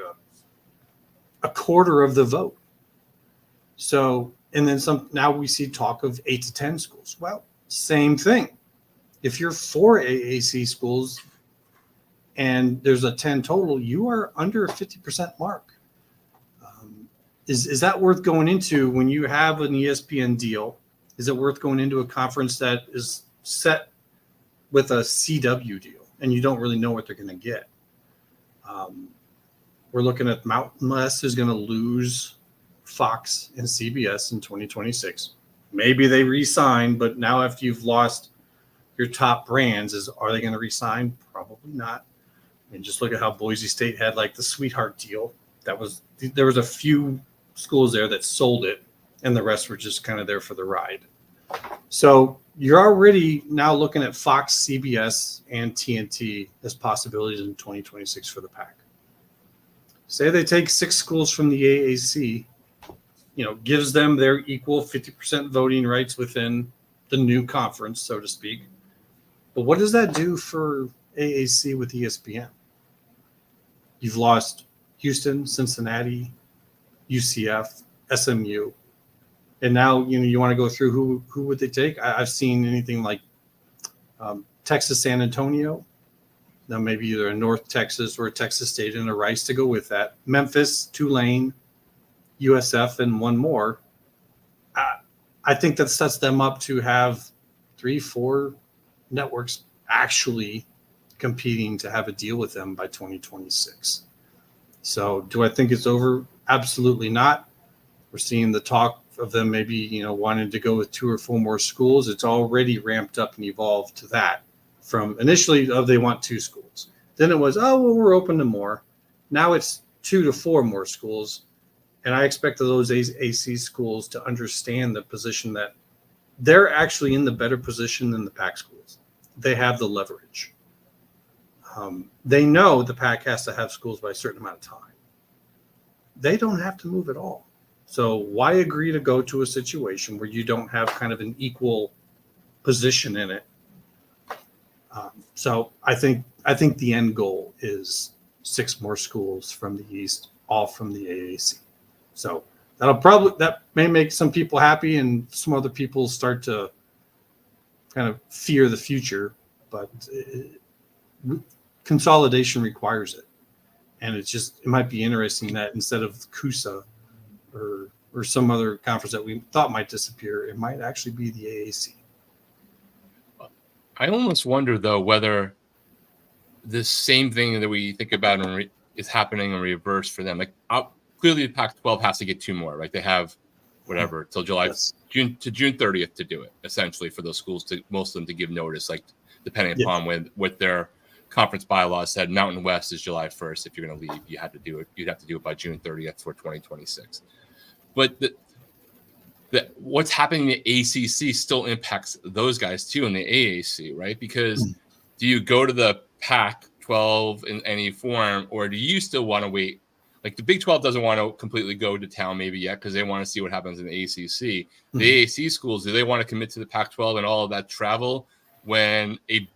a quarter of the vote. So, and then now we see talk of 8 to 10 schools. Well, same thing. If you're 4 AAC schools and there's a 10 total, you are under a 50% mark. Is that worth going into when you have an ESPN deal? Is it worth going into a conference that is set with a CW deal and you don't really know what they're going to get? We're looking at Mountain West is going to lose Fox and CBS in 2026. Maybe they re-sign, but now after you've lost your top brands is, are they going to resign? Probably not. I mean, just look at how Boise State had like the sweetheart deal. There was a few schools there that sold it, and the rest were just kind of there for the ride. So you're already now looking at Fox, CBS, and TNT as possibilities in 2026 for the Pac. Say they take 6 schools from the AAC, gives them their equal 50% voting rights within the new conference, so to speak. But what does that do for AAC with ESPN? You've lost Houston, Cincinnati, UCF, SMU. And now, you want to go through who would they take? I've seen anything like Texas, San Antonio. Now maybe either a North Texas or a Texas State and a Rice to go with that. Memphis, Tulane, USF, and one more. I think that sets them up to have 3-4 networks actually competing to have a deal with them by 2026. So do I think it's over? Absolutely not. We're seeing the talk of them maybe, wanting to go with 2 or 4 more schools. It's already ramped up and evolved to that. From initially they want 2 schools. Then it was, we're open to more. Now it's 2 to 4 more schools. And I expect those AC schools to understand the position that they're actually in the better position than the Pac schools. They have the leverage. They know the Pac has to have schools by a certain amount of time. They don't have to move at all. So why agree to go to a situation where you don't have kind of an equal position in it? So I think the end goal is 6 more schools from the East, all from the AAC. So that may make some people happy, and some other people start to kind of fear the future. But consolidation requires it, and it might be interesting that instead of CUSA or some other conference that we thought might disappear, it might actually be the AAC. I almost wonder, though, whether this same thing that we think about is happening in reverse for them. Like, clearly, the Pac-12 has to get 2 more, right? They have whatever till June 30th to do it, essentially, for those schools most of them to give notice, like depending upon what their conference bylaws said. Mountain West is July 1st. If you're going to leave, you'd have to do it by June 30th for 2026. But what's happening in the ACC still impacts those guys too in the AAC, right? Because do you go to the Pac-12 in any form, or do you still want to wait? Like the Big 12 doesn't want to completely go to town maybe yet because they want to see what happens in the ACC. The AAC schools, do they want to commit to the Pac-12 and all of that travel when a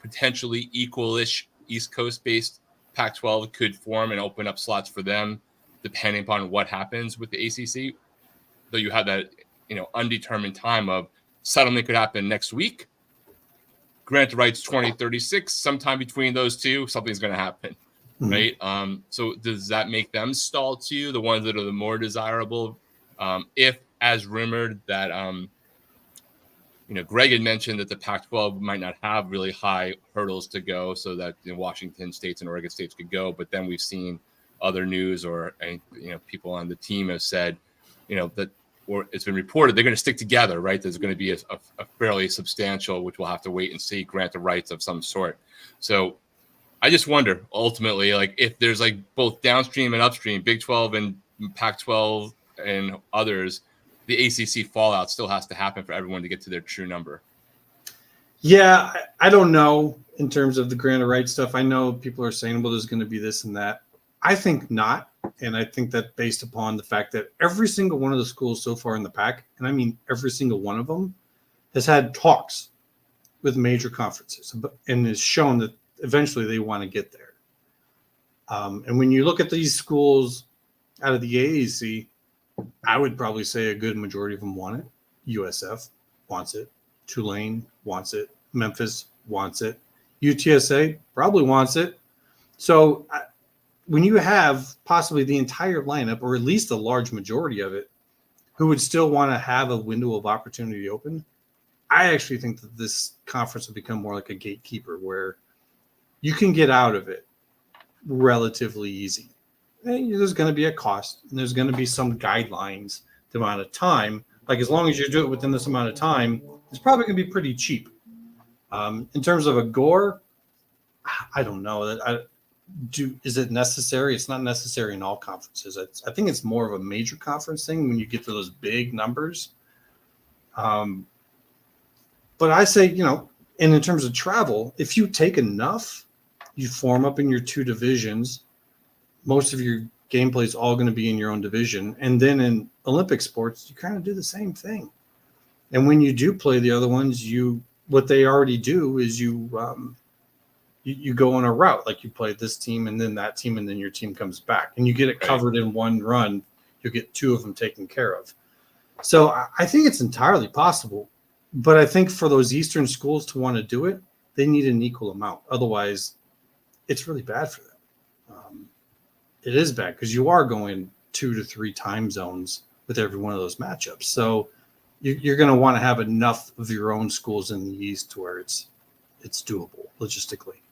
potentially equal-ish East Coast-based Pac-12 could form and open up slots for them depending upon what happens with the ACC? Though you have that, undetermined time of suddenly could happen next week. Grant rights 2036, sometime between those two, something's going to happen, right? So does that make them stall too, the ones that are the more desirable? If, as rumored, that Greg had mentioned that the Pac-12 might not have really high hurdles to go, so that Washington states and Oregon states could go. But then we've seen other news, or people on the team have said, that, or it's been reported they're going to stick together, right? There's going to be a fairly substantial, which we'll have to wait and see, grant of rights of some sort. So I just wonder, ultimately, like if there's like both downstream and upstream, Big 12 and Pac-12 and others, the ACC fallout still has to happen for everyone to get to their true number. Yeah, I don't know in terms of the grant of rights stuff. I know people are saying, well, there's going to be this and that. I think not. And I think that based upon the fact that every single one of the schools so far in the Pac, and I mean every single one of them, has had talks with major conferences and has shown that eventually they want to get there. And when you look at these schools out of the AAC, I would probably say a good majority of them want it. USF wants it. Tulane wants it. Memphis wants it. UTSA probably wants it. So when you have possibly the entire lineup, or at least a large majority of it, who would still want to have a window of opportunity open, I actually think that this conference will become more like a gatekeeper where you can get out of it relatively easy. And there's going to be a cost, and there's going to be some guidelines, the amount of time. Like as long as you do it within this amount of time, it's probably going to be pretty cheap. In terms of a gore, I don't know. Is it necessary? It's not necessary in all conferences. I think it's more of a major conference thing when you get to those big numbers. But I say, and in terms of travel, if you take enough, you form up in your two divisions. Most of your gameplay is all going to be in your own division. And then in Olympic sports, you kind of do the same thing. And when you do play the other ones, what they already do is you go on a route, like you play this team and then that team, and then your team comes back and you get it covered in one run. You'll get two of them taken care of. So I think it's entirely possible, but I think for those Eastern schools to want to do it, they need an equal amount. Otherwise, it's really bad for them. It is bad because you are going 2 to 3 time zones with every one of those matchups. So you're going to want to have enough of your own schools in the East to where it's doable logistically.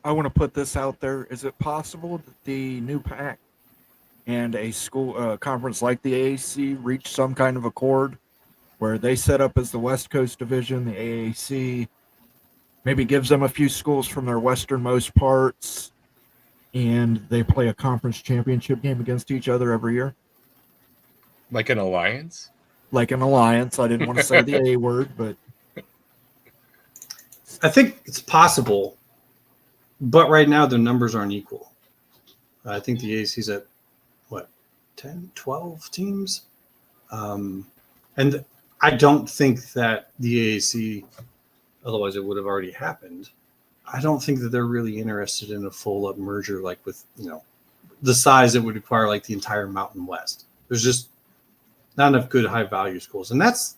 I want to put this out there. Is it possible that the new Pac and a school conference like the AAC reach some kind of accord where they set up as the West Coast division, the AAC maybe gives them a few schools from their westernmost parts, and they play a conference championship game against each other every year? Like an alliance? Like an alliance. I didn't want to say the A word, but I think it's possible, but right now their numbers aren't equal. I think the AAC's at 10, 12 teams. And I don't think that the AAC, otherwise it would have already happened. I don't think that they're really interested in a full up merger, like with, the size it would require, like the entire Mountain West. There's just not enough good high value schools. And that's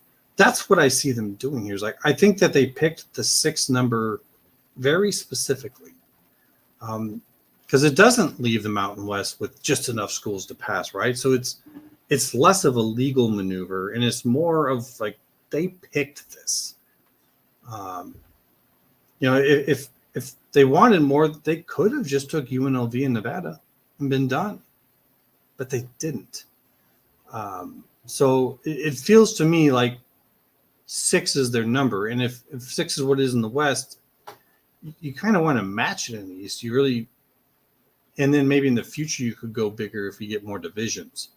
what I see them doing here. Is like, I think that they picked the 6 number very specifically. Because it doesn't leave the Mountain West with just enough schools to pass, right? So it's less of a legal maneuver, and it's more of like they picked this. If they wanted more, they could have just took UNLV and Nevada and been done, but they didn't. So it feels to me like 6 is their number, and if 6 is what it is in the West, you kind of want to match it in the East. You really. And then maybe in the future you could go bigger if you get more divisions.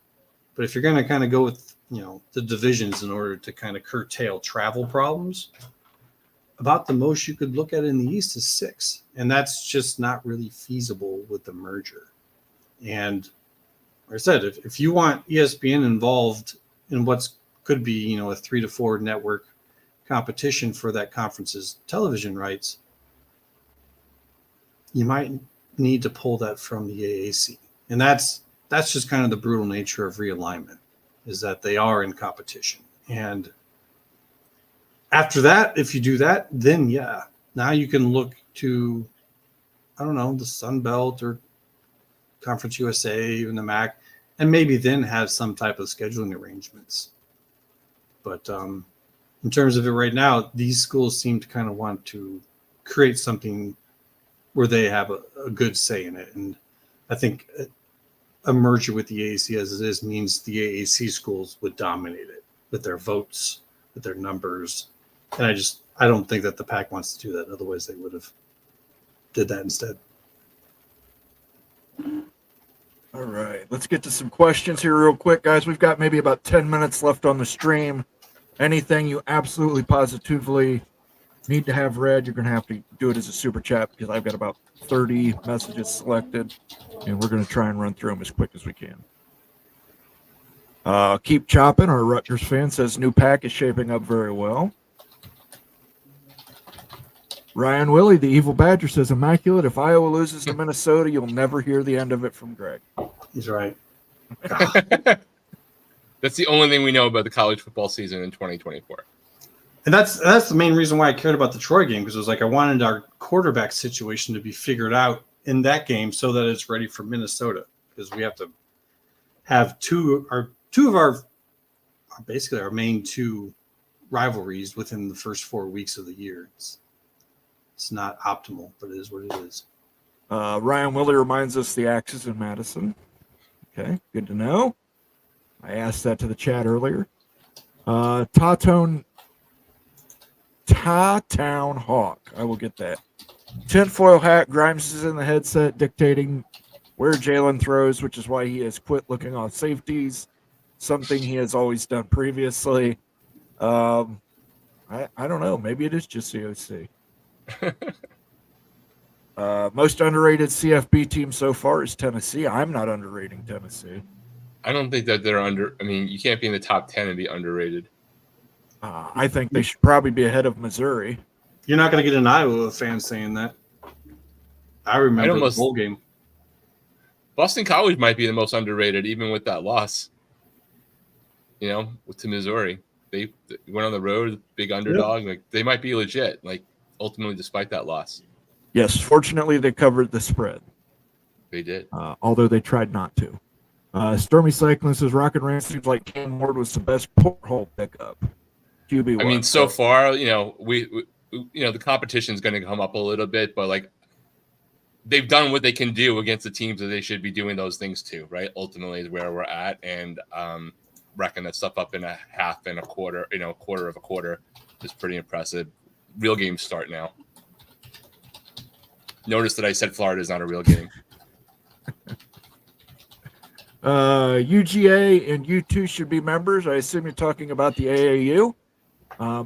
But if you're going to kind of go with, the divisions in order to kind of curtail travel problems, about the most you could look at in the East is 6. And that's just not really feasible with the merger. And like I said, if you want ESPN involved in what's could be, a 3 to 4 network competition for that conference's television rights, you might need to pull that from the AAC. And that's just kind of the brutal nature of realignment, is that they are in competition. And after that, if you do that, then now you can look to, the Sun Belt or Conference USA, even the MAC, and maybe then have some type of scheduling arrangements. But in terms of it right now, these schools seem to kind of want to create something where they have a good say in it. And I think a merger with the AAC as it is means the AAC schools would dominate it with their votes, with their numbers. And I don't think that the Pac wants to do that. Otherwise they would have did that instead. all right. Let's get to some questions here real quick, guys. We've got maybe about 10 minutes left on the stream. Anything you absolutely positively need to have read, you're going to have to do it as a super chat because I've got about 30 messages selected, and we're going to try and run through them as quick as we can. Keep chopping. Our Rutgers fan says new Pac is shaping up very well. Ryan Willie, the evil badger, says immaculate. If Iowa loses to Minnesota, you'll never hear the end of it from Greg. He's right. That's the only thing we know about the college football season in 2024. And that's the main reason why I cared about the Troy game, because it was like I wanted our quarterback situation to be figured out in that game so that it's ready for Minnesota, because we have to have two of our basically our main 2 rivalries within the first 4 weeks of the year. It's not optimal, but it is what it is. Ryan Willie reminds us the Axis in Madison. Okay, good to know. I asked that to the chat earlier. Tatone Town Hawk. I will get that. Tinfoil hat. Grimes is in the headset dictating where Jalen throws, which is why he has quit looking off safeties, something he has always done previously. I don't know. Maybe it is just COC. Most underrated CFB team so far is Tennessee. I'm not underrating Tennessee. I don't think that they're under. I mean, you can't be in the top 10 and be underrated. I think they should probably be ahead of Missouri. You're not going to get an Iowa fan saying that. I remember the bowl game. Boston College might be the most underrated, even with that loss. You know, to Missouri, they went on the road, big underdog. Yep. Like they might be legit. Like ultimately, despite that loss. Yes, fortunately, they covered the spread. They did, although they tried not to. Stormy Cyclone says Rocket Ranch seems like Cam Ward was the best porthole pickup. QB. I mean, so far, you know, we the competition is going to come up a little bit, but like they've done what they can do against the teams that they should be doing those things to, right? Ultimately, is where we're at, and racking that stuff up in a half and a quarter, a quarter of a quarter is pretty impressive. Real games start now. Notice that I said Florida is not a real game. UGA and U2 should be members. I assume you're talking about the AAU.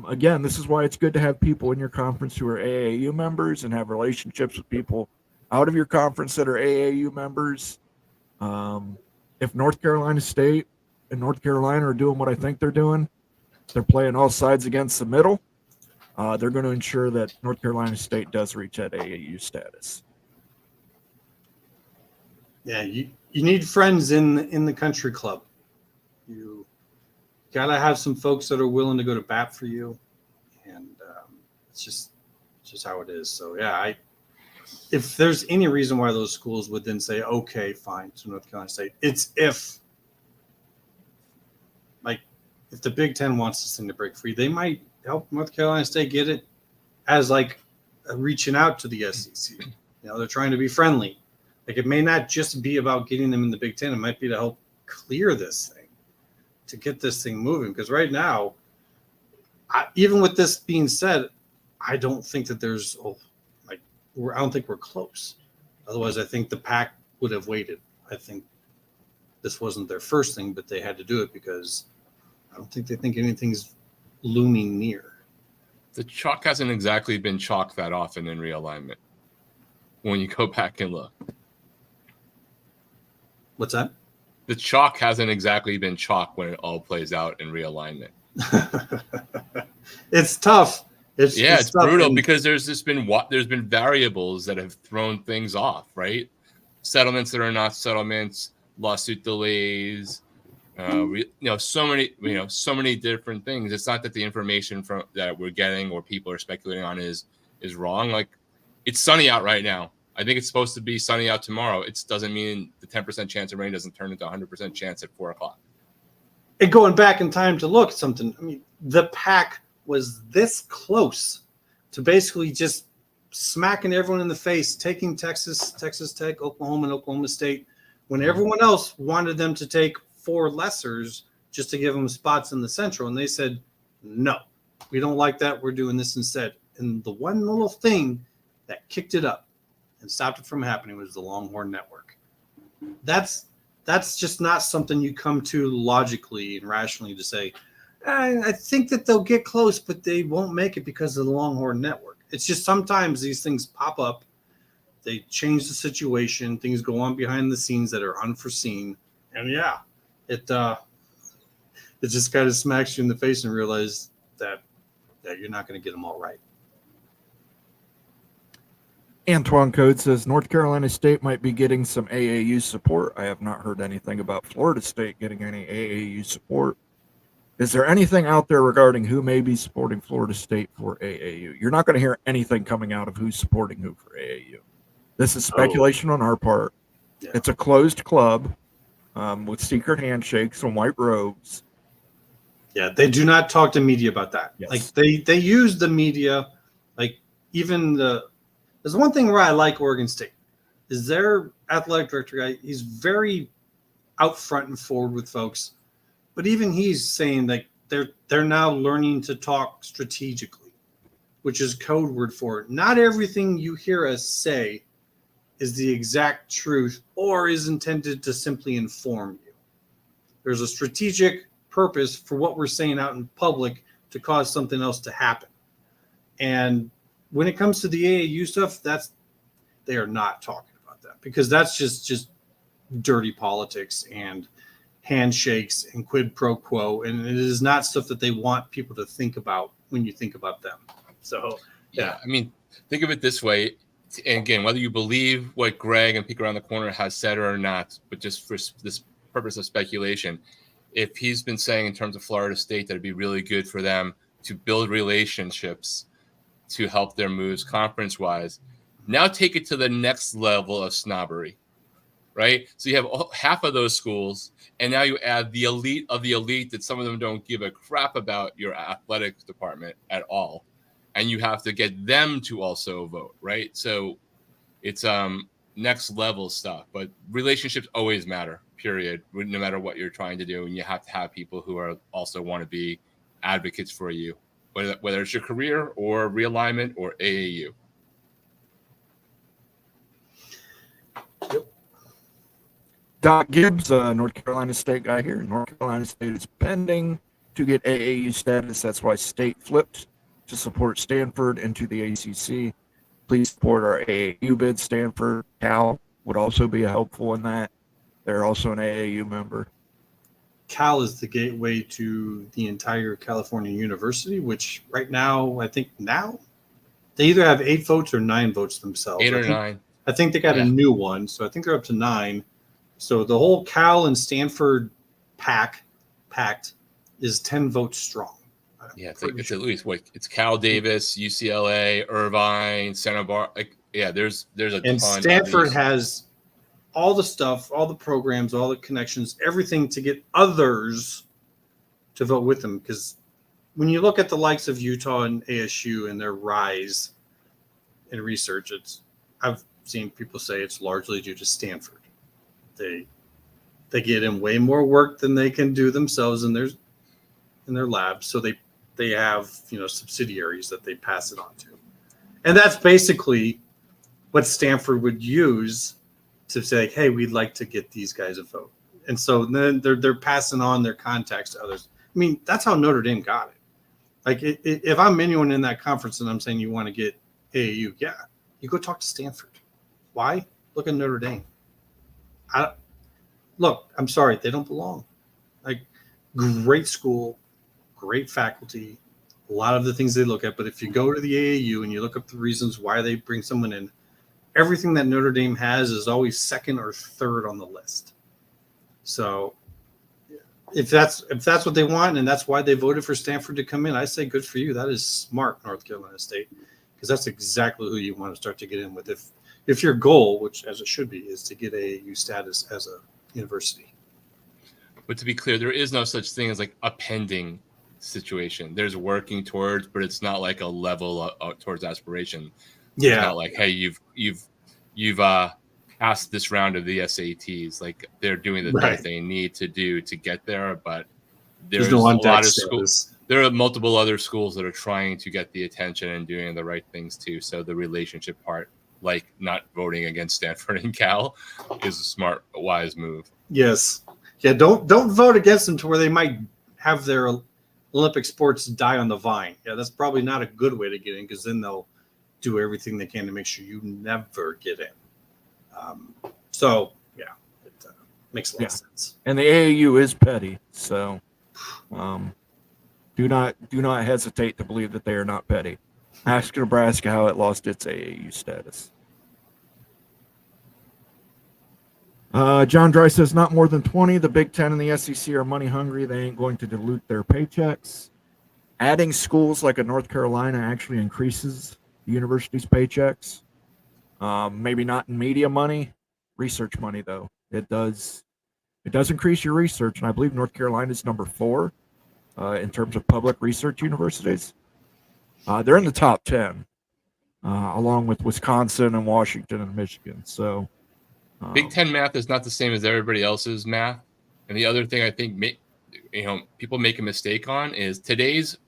Again, this is why it's good to have people in your conference who are AAU members and have relationships with people out of your conference that are AAU members. If North Carolina State and North Carolina are doing what I think they're doing, they're playing all sides against the middle. They're going to ensure that North Carolina State does reach that AAU status. Yeah, you need friends in the country club. You got to have some folks that are willing to go to bat for you, and it's just how it is. So yeah, if there's any reason why those schools would then say, okay, fine, to North Carolina State, it's if the Big Ten wants this thing to break free, they might help North Carolina State get it as like reaching out to the SEC. They're trying to be friendly. Like it may not just be about getting them in the Big Ten. It might be to help clear this thing, to get this thing moving. Because right now, even with this being said, I don't think that I don't think we're close. Otherwise, I think the Pac would have waited. I think this wasn't their first thing, but they had to do it because I don't think they think anything's looming near. The chalk hasn't exactly been chalk that often in realignment when you go back and look. What's that? The chalk hasn't exactly been chalk when it all plays out in realignment. It's tough. It's tough brutal because there's been variables that have thrown things off, right? Settlements that are not settlements, lawsuit delays, so many different things. It's not that the information that we're getting or people are speculating on is wrong. Like it's sunny out right now. I think it's supposed to be sunny out tomorrow. It doesn't mean the 10% chance of rain doesn't turn into 100% chance at 4:00. And going back in time to look at something, I mean, the Pac was this close to basically just smacking everyone in the face, taking Texas Tech, Oklahoma, and Oklahoma State, when everyone else wanted them to take 4 lessers just to give them spots in the Central. And they said, no, we don't like that. We're doing this instead. And the one little thing that kicked it up and stopped it from happening was the Longhorn Network. That's just not something you come to logically and rationally to say, I think that they'll get close, but they won't make it because of the Longhorn Network. It's just sometimes these things pop up. They change the situation. Things go on behind the scenes that are unforeseen. And yeah, it just kind of smacks you in the face and realize that you're not going to get them all right. Antoine Code says North Carolina State might be getting some AAU support. I have not heard anything about Florida State getting any AAU support. Is there anything out there regarding who may be supporting Florida State for AAU? You're not going to hear anything coming out of who's supporting who for AAU. This is speculation on our part. Yeah. It's a closed club with secret handshakes and white robes. Yeah, they do not talk to media about that. Yes. Like they use the media, like even there's one thing where I like Oregon State is their athletic director guy. He's very out front and forward with folks, but even he's saying that they're now learning to talk strategically. which is code word for it. Not everything you hear us say is the exact truth or is intended to simply inform you. There's a strategic purpose for what we're saying out in public to cause something else to happen. And when it comes to the AAU stuff, they are not talking about that, because that's just dirty politics and handshakes and quid pro quo, and it is not stuff that they want people to think about when you think about them. So yeah, I mean, think of it this way. And again, whether you believe what Greg and Peek Around the Corner has said or not, but just for this purpose of speculation, if he's been saying in terms of Florida State that it'd be really good for them to build relationships to help their moves conference-wise, now take it to the next level of snobbery, right? So you have half of those schools, and now you add the elite of the elite that some of them don't give a crap about your athletics department at all. And you have to get them to also vote, right? So it's next level stuff. But relationships always matter, period, no matter what you're trying to do. And you have to have people who are also want to be advocates for you, whether it's your career or realignment or AAU. Doc Gibbs, North Carolina State guy here. North Carolina State is pending to get AAU status. That's why State flipped to support Stanford into the ACC. Please support our AAU bid. Stanford, Cal would also be helpful in that. They're also an AAU member. Cal is the gateway to the entire California University, which right now, I think they either have 8 votes or 9 votes themselves. 8 or 9. I think they got a new one, so I think they're up to 9. So the whole Cal and Stanford pact is 10 votes strong. Yeah, it's at least it's Cal, Davis, UCLA, Irvine, Santa Barbara. There's a ton. And Stanford has all the stuff, all the programs, all the connections, everything to get others to vote with them. Because when you look at the likes of Utah and ASU and their rise in research, I've seen people say it's largely due to Stanford. They get in way more work than they can do themselves in their labs. So they have, subsidiaries that they pass it on to. And that's basically what Stanford would use to say, hey, we'd like to get these guys a vote. And so then they're passing on their contacts to others. I mean, that's how Notre Dame got it. Like, if I'm anyone in that conference and I'm saying you want to get AAU, you go talk to Stanford. Why? Look at Notre Dame. I'm sorry, they don't belong. Like, great school, great faculty, a lot of the things they look at. But if you go to the AAU and you look up the reasons why they bring someone in, everything that Notre Dame has is always second or third on the list. So if that's what they want and that's why they voted for Stanford to come in, I say good for you. That is smart, North Carolina State, because that's exactly who you want to start to get in with. If your goal, which as it should be, is to get AAU status as a university. But to be clear, there is no such thing as like a pending situation. There's working towards, but it's not like a level towards aspiration. Yeah. It's not like, hey, you've passed this round of the SATs. Like, they're doing the things they need to do to get there. But there's no a lot of status. schools. There are multiple other schools that are trying to get the attention and doing the right things too. So the relationship part, like not voting against Stanford and Cal, is a smart, wise move. Yes. Yeah. Don't vote against them to where they might have their Olympic sports die on the vine. Yeah, that's probably not a good way to get in, because then they'll do everything they can to make sure you never get in. It makes a lot of sense. And the AAU is petty, so do not hesitate to believe that they are not petty. Ask Nebraska how it lost its AAU status. John Dry says not more than 20. The Big Ten and the SEC are money hungry. They ain't going to dilute their paychecks. Adding schools like a North Carolina actually increases the university's paychecks. Maybe not in media money, research money though. It does increase your research, and I believe North Carolina is number 4 in terms of public research universities. They're in the top 10, along with Wisconsin and Washington and Michigan. So Big Ten math is not the same as everybody else's math. And the other thing I think people make a mistake on is today's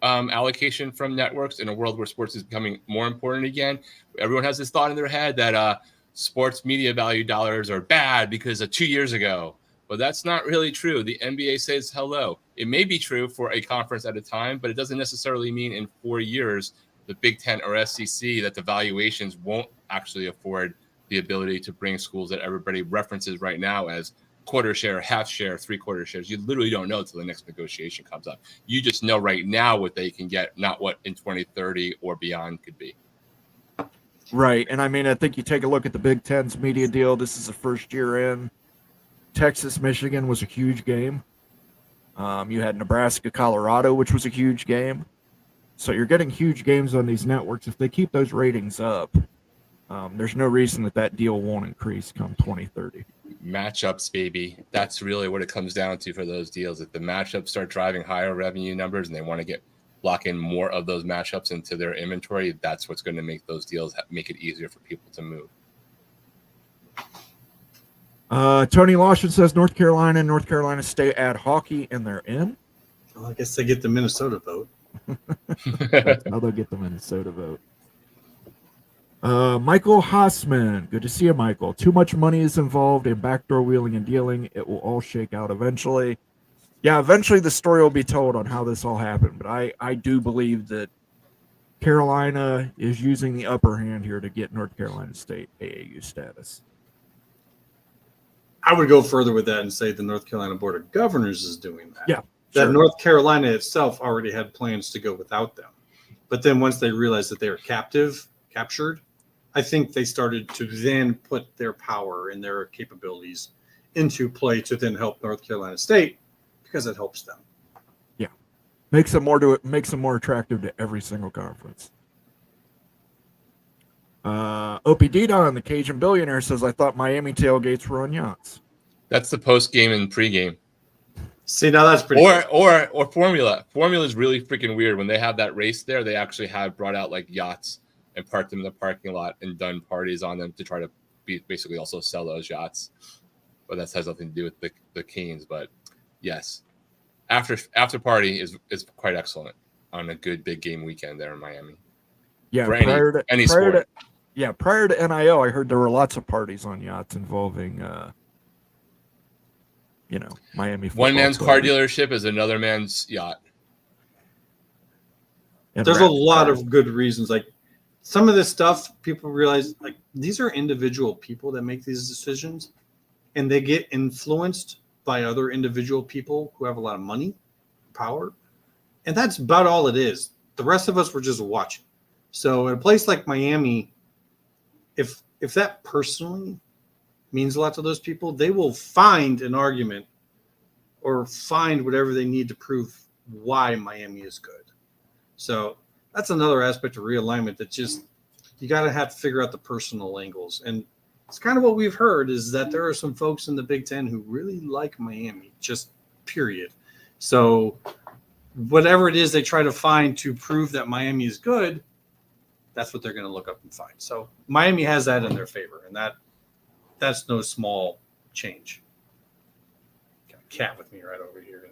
allocation from networks in a world where sports is becoming more important again. Everyone has this thought in their head that sports media value dollars are bad because of 2 years ago. But that's not really true. The NBA says hello. It may be true for a conference at a time, but it doesn't necessarily mean in 4 years, the Big Ten or SEC, that the valuations won't actually afford the ability to bring schools that everybody references right now as quarter share, half share, 3/4 shares. You literally don't know until the next negotiation comes up. You just know right now what they can get, not what in 2030 or beyond could be. Right. And I mean, I think you take a look at the Big Ten's media deal. This is the first year in. Texas, Michigan was a huge game. You had Nebraska, Colorado, which was a huge game. So you're getting huge games on these networks. If they keep those ratings up, there's no reason that deal won't increase come 2030. Matchups, baby. That's really what it comes down to for those deals. If the matchups start driving higher revenue numbers and they want to lock in more of those matchups into their inventory, that's what's going to make those deals make it easier for people to move. Tony Lawson says North Carolina and North Carolina State add hockey and they're in. Well, I guess they get the Minnesota vote. That's how they'll get the Minnesota vote. Michael Haasman. Good to see you, Michael. Too much money is involved in backdoor wheeling and dealing. It will all shake out eventually. Yeah, eventually the story will be told on how this all happened. But I do believe that Carolina is using the upper hand here to get North Carolina State AAU status. I would go further with that and say the North Carolina Board of Governors is doing that. Yeah. That Sure. North Carolina itself already had plans to go without them. But then once they realized that they were captured, I think they started to then put their power and their capabilities into play to then help North Carolina State because it helps them. Yeah. Makes them more attractive to every single conference. OPD Don, the Cajun billionaire, says, I thought Miami tailgates were on yachts. That's the post game and pre-game. See, now that's pretty or Formula. Formula is really freaking weird. When they have that race there, they actually have brought out like yachts and parked them in the parking lot and done parties on them to try to basically also sell those yachts. But that has nothing to do with the Canes. But yes, after party is quite excellent on a good big game weekend there in Miami. Yeah, for any prior sport. to NIL, I heard there were lots of parties on yachts involving, Miami. One man's car dealership is another man's yacht. And There's a lot of good reasons. Like some of this stuff, people realize like these are individual people that make these decisions, and they get influenced by other individual people who have a lot of money, power, and that's about all it is. The rest of us were just watching. So in a place like Miami, if that personally means a lot to those people, they will find an argument or find whatever they need to prove why Miami is good. So that's another aspect of realignment that just you got to have to figure out the personal angles. And it's kind of what we've heard is that there are some folks in the Big Ten who really like Miami, just period. So whatever it is they try to find to prove that Miami is good, that's what they're going to look up and find. So Miami has that in their favor, and that's no small change. Got a cat with me right over here.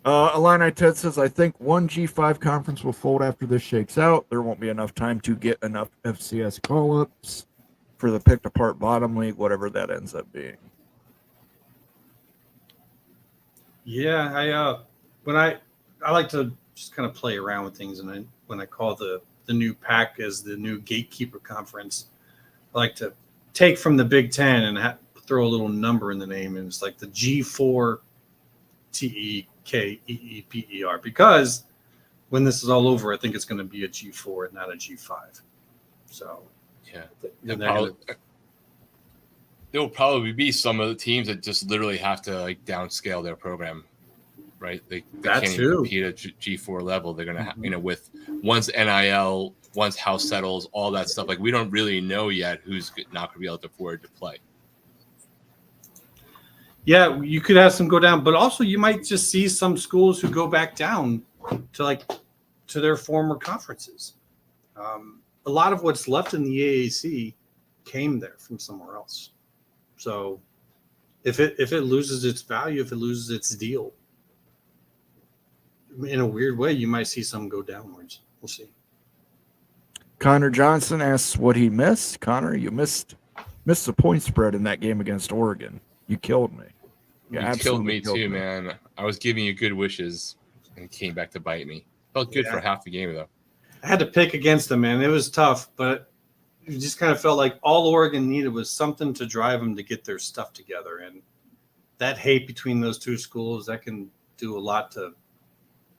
Illini Ted says, I think one G5 conference will fold after this shakes out. There won't be enough time to get enough FCS call-ups for the picked apart bottom league, whatever that ends up being. Yeah, I like to just kind of play around with things, and when I call the new Pac as the new gatekeeper conference, I like to take from the Big Ten and throw a little number in the name, and it's like the G4 TEKEEPER, because when this is all over, I think it's going to be a G4 and not a G5. So yeah, there will probably be some of the teams that just literally have to like downscale their program, right? They can't even compete at G4 level. They're going to have, with once NIL, once house settles, all that stuff. Like we don't really know yet who's not going to be able to afford to play. Yeah, you could have some go down, but also you might just see some schools who go back down to their former conferences. A lot of what's left in the AAC came there from somewhere else. So if it loses its value, if it loses its deal, in a weird way, you might see some go downwards. We'll see. Connor Johnson asks what he missed. Connor, you missed the point spread in that game against Oregon. You killed me. You killed me too, man. I was giving you good wishes, and it came back to bite me. Felt good for half the game, though. I had to pick against them, man. It was tough, but you just kind of felt like all Oregon needed was something to drive them to get their stuff together. And that hate between those two schools, that can do a lot to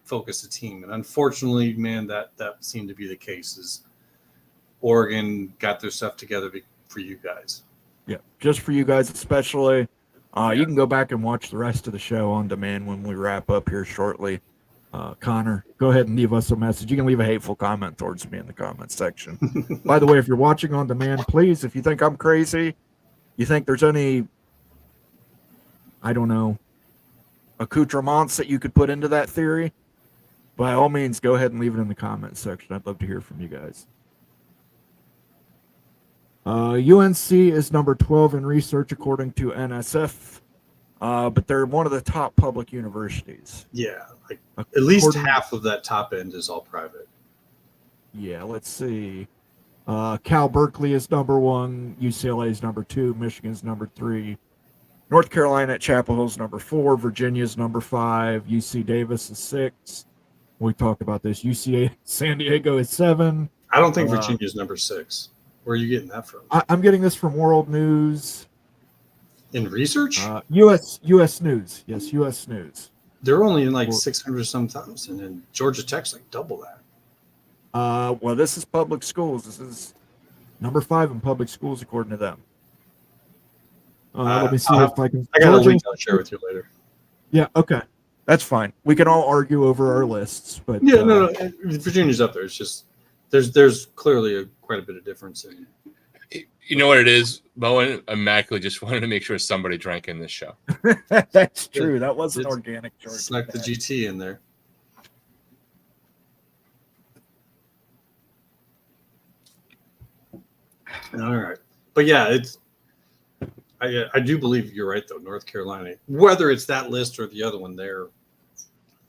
focus the team. And unfortunately, man, that seemed to be the case. Is Oregon got their stuff together for you guys. Yeah, just for you guys especially. You can go back and watch the rest of the show on demand when we wrap up here shortly. Connor, go ahead and leave us a message. You can leave a hateful comment towards me in the comment section. By the way, if you're watching on demand, please, if you think I'm crazy, you think there's any, I don't know, accoutrements that you could put into that theory, by all means, go ahead and leave it in the comment section. I'd love to hear from you guys. UNC is number 12 in research according to NSF, but they're one of the top public universities. Yeah, like at least half of that top end is all private. Yeah, let's see. Cal Berkeley is number 1, UCLA is number 2, Michigan's number 3, North Carolina at Chapel Hill is number 4, Virginia's number 5, UC Davis is 6. We talked about this. UCA San Diego is 7. I don't think Virginia's number 6. Where are you getting that from? I'm getting this from World News. In research? U.S. News. Yes, U.S. News. They're only in like 600 some thousand, and Georgia Tech's like double that. Well, this is public schools. This is number 5 in public schools according to them. Let me see if I can. I got a link I'll share with you later. Yeah, okay. That's fine. We can all argue over our lists, but yeah, no, Virginia's up there. It's just there's clearly quite a bit of difference in. You know what it is, Bowen? Immaculately just wanted to make sure somebody drank in this show. That's true. That wasn't organic. George. Snuck the GT in there. All right, but yeah, I do believe you're right though. North Carolina, whether it's that list or the other one, they're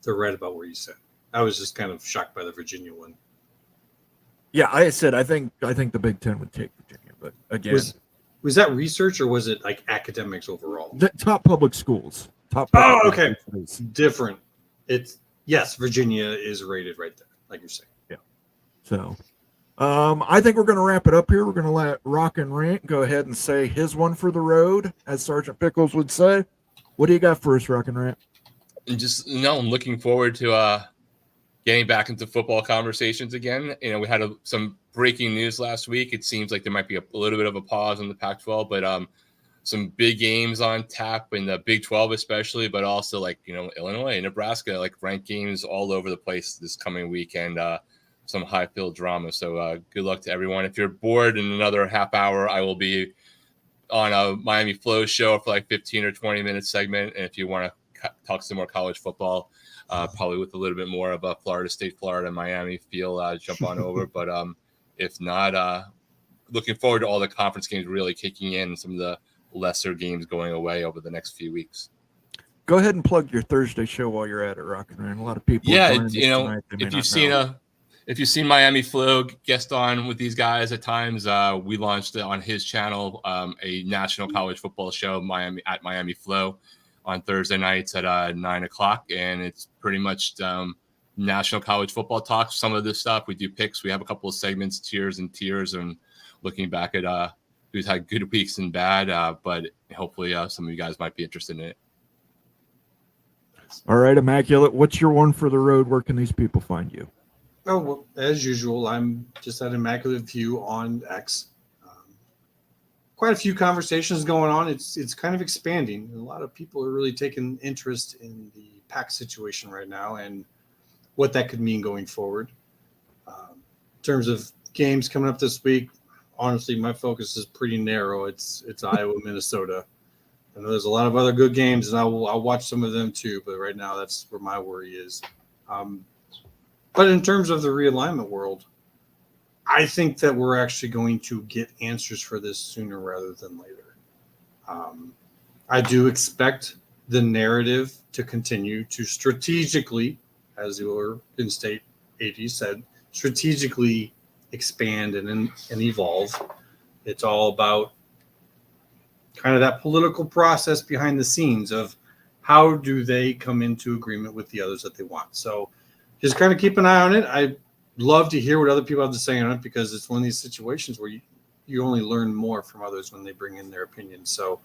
right about where you said. I was just kind of shocked by the Virginia one. Yeah, I said I think the Big Ten would take Virginia, but again, was that research or was it like academics overall? The top public schools. Okay, different. Yes, Virginia is rated right there, like you're saying. Yeah. So, I think we're going to wrap it up here. We're going to let Rock and Rant go ahead and say his one for the road, as Sergeant Pickles would say. What do you got for us, Rock and Rant? And just I'm looking forward to getting back into football conversations again. We had some breaking news last week. It seems like there might be a little bit of a pause in the Pac-12, but some big games on tap in the Big 12 especially, but also Illinois, Nebraska, like ranked games all over the place this coming week, and some high-field drama. So good luck to everyone. If you're bored in another half hour, I will be on a Miami Flow show for like 15 or 20-minute segment, and if you want to talk some more college football, probably with a little bit more of a Florida State, Florida, Miami feel, jump on over. But if not, looking forward to all the conference games really kicking in, some of the lesser games going away over the next few weeks. Go ahead and plug your Thursday show while you're at it, Rock and Rant. A lot of people. Yeah, if you've seen Miami Flow guest on with these guys at times, we launched on his channel a national college football show, Miami Flow, on Thursday nights at 9:00, and it's pretty much national college football talk. Some of this stuff we do picks. We have a couple of segments, tiers, and looking back at who's had good weeks and bad. But hopefully, some of you guys might be interested in it. All right, Immaculate. What's your one for the road? Where can these people find you? Oh, well, as usual, I'm just at Immaculate View on X. Quite a few conversations going on. It's kind of expanding. A lot of people are really taking interest in the Pac situation right now and what that could mean going forward. In terms of games coming up this week, honestly, my focus is pretty narrow. It's Iowa, Minnesota. I know there's a lot of other good games, and I'll watch some of them too. But right now, that's where my worry is. But in terms of the realignment world, I think that we're actually going to get answers for this sooner rather than later. I do expect the narrative to continue to strategically, as your in-state AD said, strategically expand and evolve. It's all about kind of that political process behind the scenes of how do they come into agreement with the others that they want. So just kind of keep an eye on it. I love to hear what other people have to say on it because it's one of these situations where you only learn more from others when they bring in their opinions. So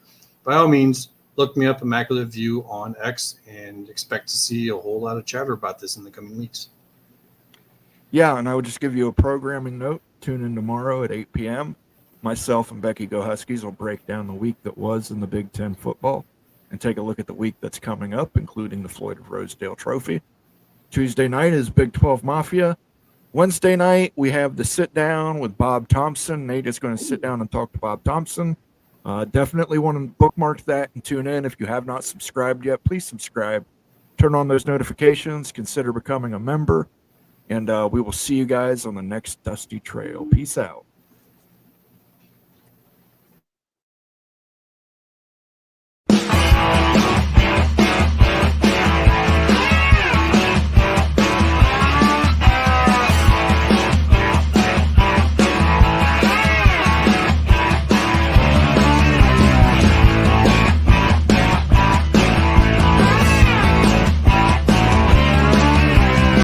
by all means, look me up, Immaculate View on X, and expect to see a whole lot of chatter about this in the coming weeks. Yeah, and I would just give you a programming note. Tune in tomorrow at 8 p.m. Myself and Becky Go Huskies will break down the week that was in the Big Ten football and take a look at the week that's coming up, including the Floyd of Rosedale Trophy. Tuesday night is Big 12 Mafia. Wednesday night, we have the sit down with Bob Thompson. Nate is going to sit down and talk to Bob Thompson. Definitely want to bookmark that and tune in. If you have not subscribed yet, please subscribe. Turn on those notifications. Consider becoming a member. And we will see you guys on the next Dusty Trail. Peace out.